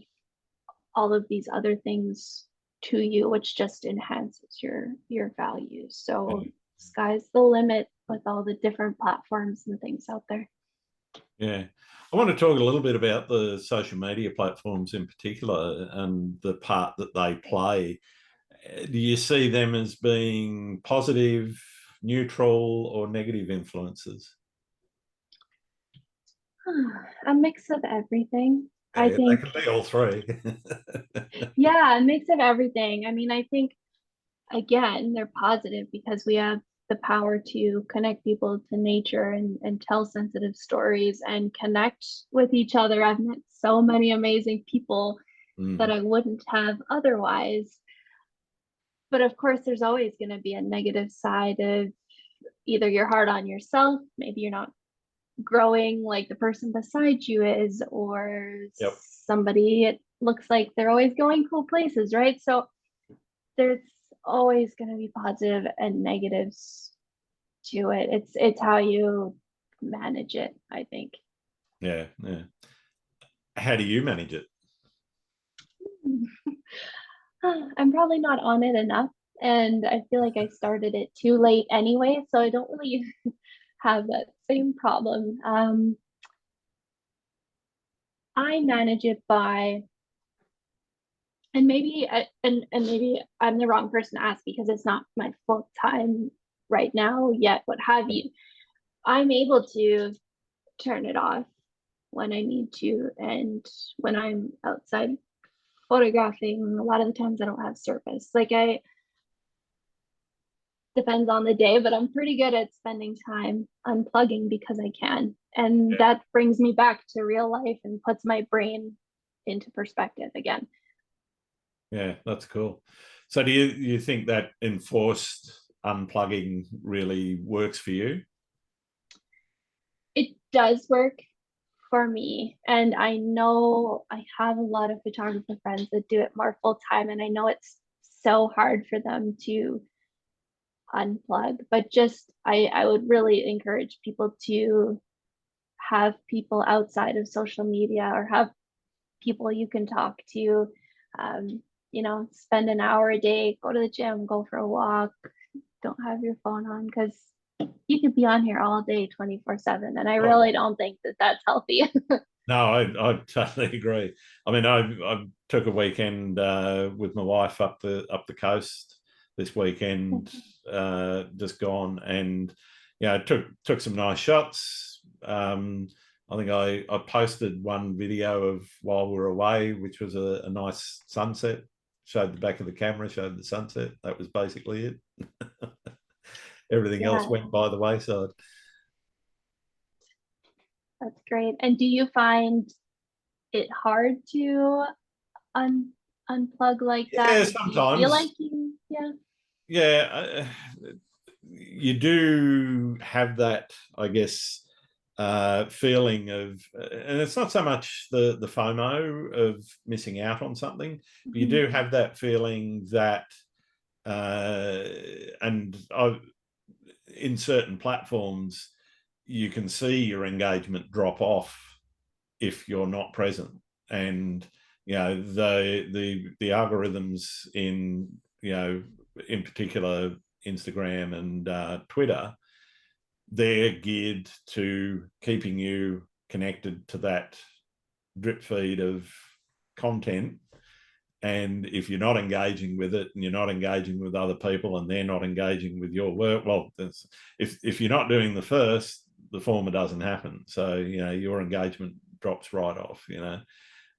all of these other things to you, which just enhances your values. So sky's the limit with all the different platforms and things out there. Yeah. I want to talk a little bit about the social media platforms in particular and the part that they play. Do you see them as being positive, neutral, or negative influences? A mix of everything. Yeah, I they think, can be all three. yeah, a mix of everything. I mean, I think, again, they're positive because we have the power to connect people to nature and tell sensitive stories and connect with each other. I've met so many amazing people that I wouldn't have otherwise. But of course, there's always going to be a negative side of either you're hard on yourself, maybe you're not growing like the person beside you is, or Yep. somebody, it looks like they're always going cool places, right? So there's always going to be positive and negatives to it. It's how you manage it, I think. Yeah, yeah. How do you manage it? I'm probably not on it enough, and I feel like I started it too late anyway, so I don't really have that same problem. I manage it by, and maybe I'm the wrong person to ask because it's not my full time right now yet, what have you. I'm able to turn it off when I need to, and when I'm outside photographing, a lot of the times I don't have service. Like, I depends on the day, but I'm pretty good at spending time unplugging because I can. And Yeah, that brings me back to real life and puts my brain into perspective again. yeah, that's cool. So do you think that enforced unplugging really works for you? It does work for me. And I know I have a lot of photographer friends that do it more full time. And I know it's so hard for them to unplug, but just I would really encourage people to have people outside of social media, or have people you can talk to. Um, spend an hour a day, go to the gym, go for a walk, don't have your phone on, because you could be on here all day 24/7. And I Oh, really don't think that that's healthy. no, I totally agree. I mean, I took a weekend with my wife up the coast this weekend, just gone, and took some nice shots. I think I posted one video of while we were away, which was a nice sunset. Showed the back of the camera, showed the sunset. That was basically it. Everything else Yeah, went by the wayside. that's great. And do you find it hard to un unplug like that? Yeah, Like, do you feel like sometimes. yeah? Yeah, you do have that, I guess, feeling of, and it's not so much the FOMO of missing out on something, but you Mhm. do have that feeling that, and in certain platforms, you can see your engagement drop off if you're not present, and the algorithms in in particular Instagram and Twitter, they're geared to keeping you connected to that drip feed of content. And if you're not engaging with it, and you're not engaging with other people, and they're not engaging with your work, well, if you're not doing the first, the former doesn't happen. So your engagement drops right off.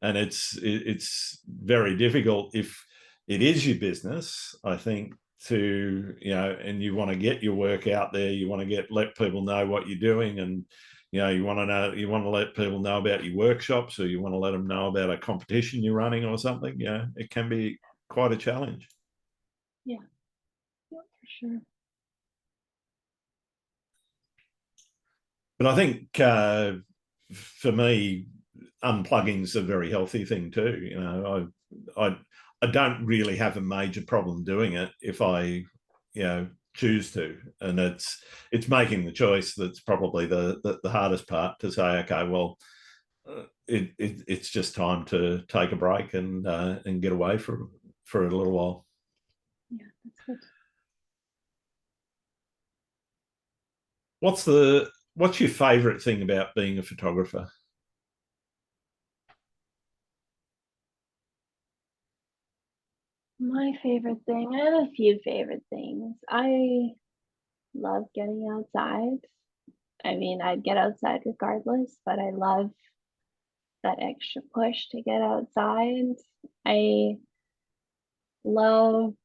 And it's very difficult if it is your business, I think, to and you want to get your work out there, you want to let people know what you're doing, and you want to let people know about your workshops, or you want to let them know about a competition you're running or something. It can be quite a challenge. Yeah, yeah, for sure. But I think for me, unplugging's a very healthy thing too. I I don't really have a major problem doing it if I, choose to. And it's making the choice that's probably the hardest part, to say, okay, well, it's just time to take a break and get away for a little while. Yeah, that's good. What's your favorite thing about being a photographer? My favorite thing, I have a few favorite things. I love getting outside. I mean, I'd get outside regardless, but I love that extra push to get outside. I love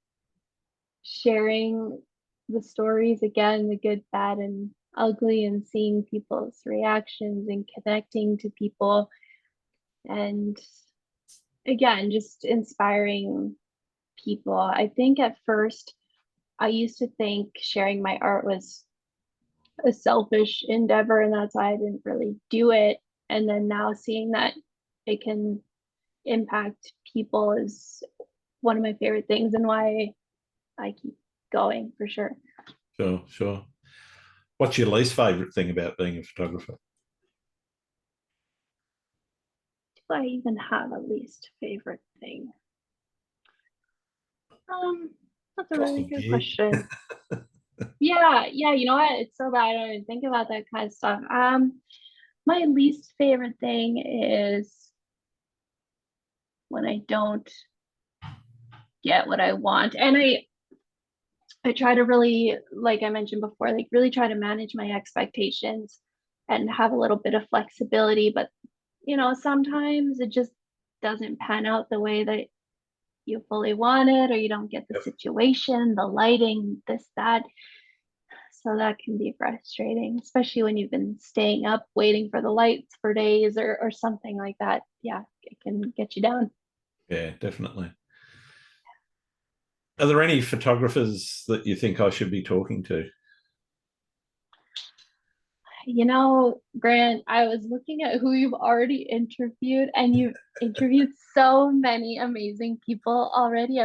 sharing the stories again, the good, bad, and ugly, and seeing people's reactions and connecting to people. And again, just inspiring people. I think at first I used to think sharing my art was a selfish endeavor, and that's why I didn't really do it. And then now seeing that it can impact people is one of my favorite things, and why I keep going for sure. Sure, sure. What's your least favorite thing about being a photographer? Do I even have a least favorite thing? Um, that's a Cost really of good gear. question. Yeah, you know what? It's so bad I don't even think about that kind of stuff. My least favorite thing is when I don't get what I want. And I try to really, like I mentioned before, like really try to manage my expectations and have a little bit of flexibility. But sometimes it just doesn't pan out the way that you fully want it, or you don't get the Yep. situation, the lighting, this, that. So that can be frustrating, especially when you've been staying up waiting for the lights for days, or something like that. Yeah, it can get you down. Yeah, definitely. Are there any photographers that you think I should be talking to? Grant, I was looking at who you've already interviewed, and you've interviewed so many amazing people already.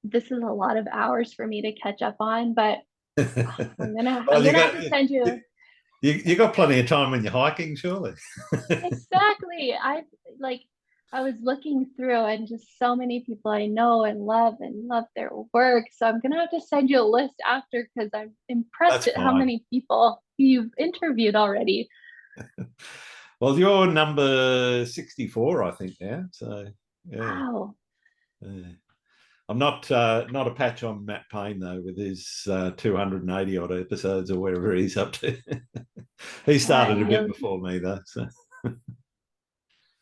This is a lot of hours for me to catch up on, but I'm gonna Well, I'm gonna have to send you, you. you got plenty of time when you're hiking, surely. Exactly. I was looking through, and just so many people I know and love their work. So I'm gonna have to send you a list after, because I'm impressed That's at how fine. many people you've interviewed already. Well, you're number 64, I think, now. So, yeah. Wow. Yeah. I'm not a patch on Matt Payne, though, with his 280 odd episodes or wherever he's up to. He Yeah, started a bit before me, though. So.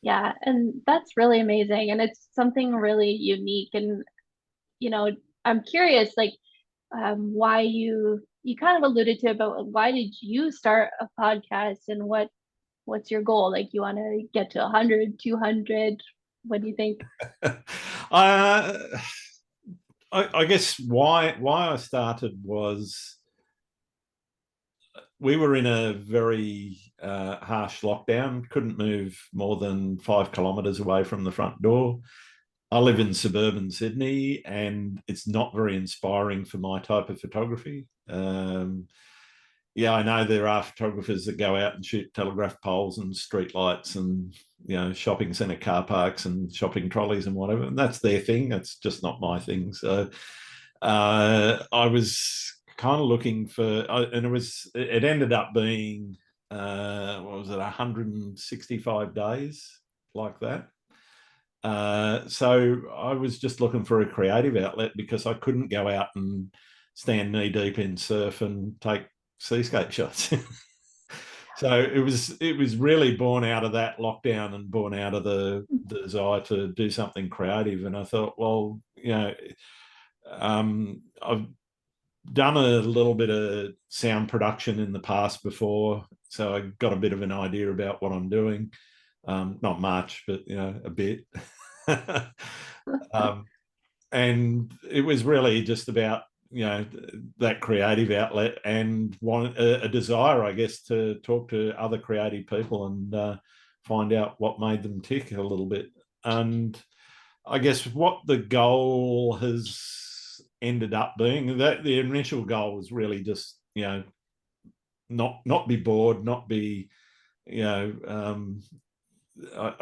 yeah, and that's really amazing, and it's something really unique. And you know, I'm curious, like, why you kind of alluded to about why did you start a podcast, and what's your goal? Like, you want to get to 100, 200? What do you think? uh, I guess why I started was we were in a very harsh lockdown, couldn't move more than 5 kilometres away from the front door. I live in suburban Sydney, and it's not very inspiring for my type of photography. Yeah, I know there are photographers that go out and shoot telegraph poles and street lights and shopping centre car parks and shopping trolleys and whatever. And that's their thing. That's just not my thing. So I was kind of looking for, and it ended up being what was it, 165 days like that. So I was just looking for a creative outlet because I couldn't go out and stand knee deep in surf and take seascape shots. So it was really born out of that lockdown and born out of the desire to do something creative. And I thought, well, I've done a little bit of sound production in the past before, so I got a bit of an idea about what I'm doing. Not much, but a bit. um, and it was really just about that creative outlet and a desire, I guess, to talk to other creative people and find out what made them tick a little bit. And I guess what the goal has ended up being, that the initial goal was really just, not be bored, not be, I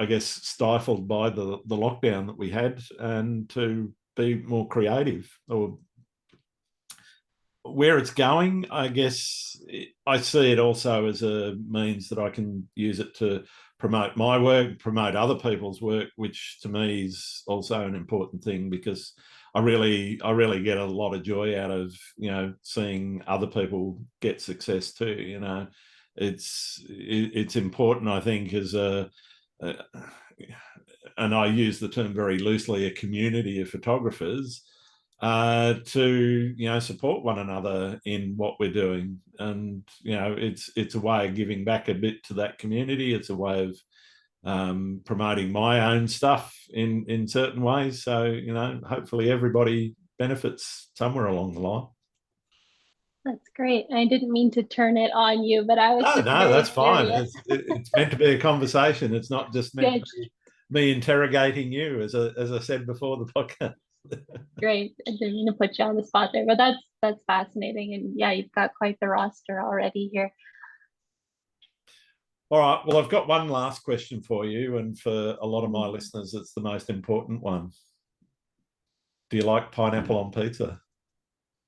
guess, stifled by the lockdown that we had, and to be more creative. Or where it's going, I guess I see it also as a means that I can use it to promote my work, promote other people's work, which to me is also an important thing, because I really get a lot of joy out of, seeing other people get success too. It's important, I think, as and I use the term very loosely, a community of photographers, to support one another in what we're doing. And it's a way of giving back a bit to that community. It's a way of promoting my own stuff in certain ways. So hopefully everybody benefits somewhere along the line. That's great. I didn't mean to turn it on you, but I was No, just no, very that's fine. curious. It's meant to be a conversation. It's not just meant to Good, be me interrogating you, as I said before the podcast. great. I didn't mean to put you on the spot there, but that's fascinating. And yeah, you've got quite the roster already here. All right. Well, I've got one last question for you, and for a lot of my listeners, it's the most important one. Do you like pineapple on pizza?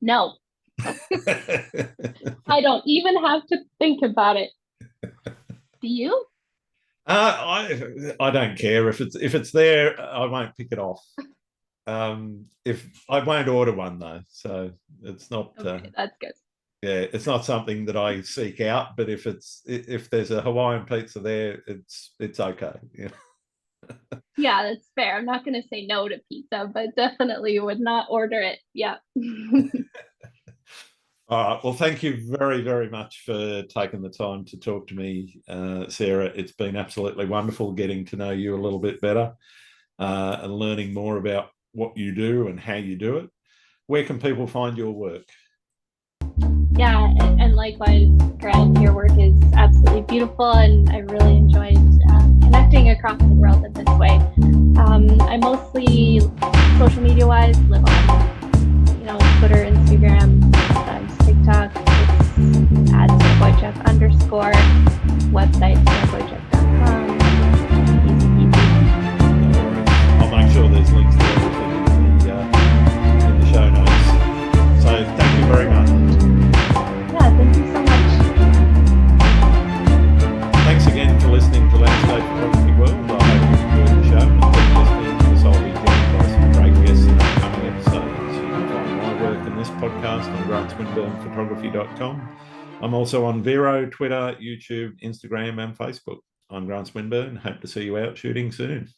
No, I don't even have to think about it. Do you? I don't care if it's there. I won't pick it off. If I won't order one though, so it's not. Okay, that's good. Yeah, it's not something that I seek out. But if there's a Hawaiian pizza there, it's okay. Yeah. Yeah, that's fair. I'm not going to say no to pizza, but definitely would not order it. Yeah. All right. Well, thank you very, very much for taking the time to talk to me, Sarah. It's been absolutely wonderful getting to know you a little bit better, and learning more about what you do and how you do it. Where can people find your work? Yeah, and likewise, Grant, your work is absolutely beautiful, and I really enjoyed connecting across the world in this way. I mostly, social media-wise, live on, Twitter, Instagram, sometimes TikTok. It's at @SaraBoychuk_, website saraboychuk.com. I'll make sure there's links to everything in the show notes. So thank you very much. Yeah, thank you so much. Thanks again for listening to Landscape Photography World. I hope you enjoyed the show and keep listening, because I'll be joined by some great guests in upcoming episodes. You can find my work in this podcast on grantswinburnphotography.com. I'm also on Vero, Twitter, YouTube, Instagram, and Facebook. I'm Grant Swinburne. Hope to see you out shooting soon.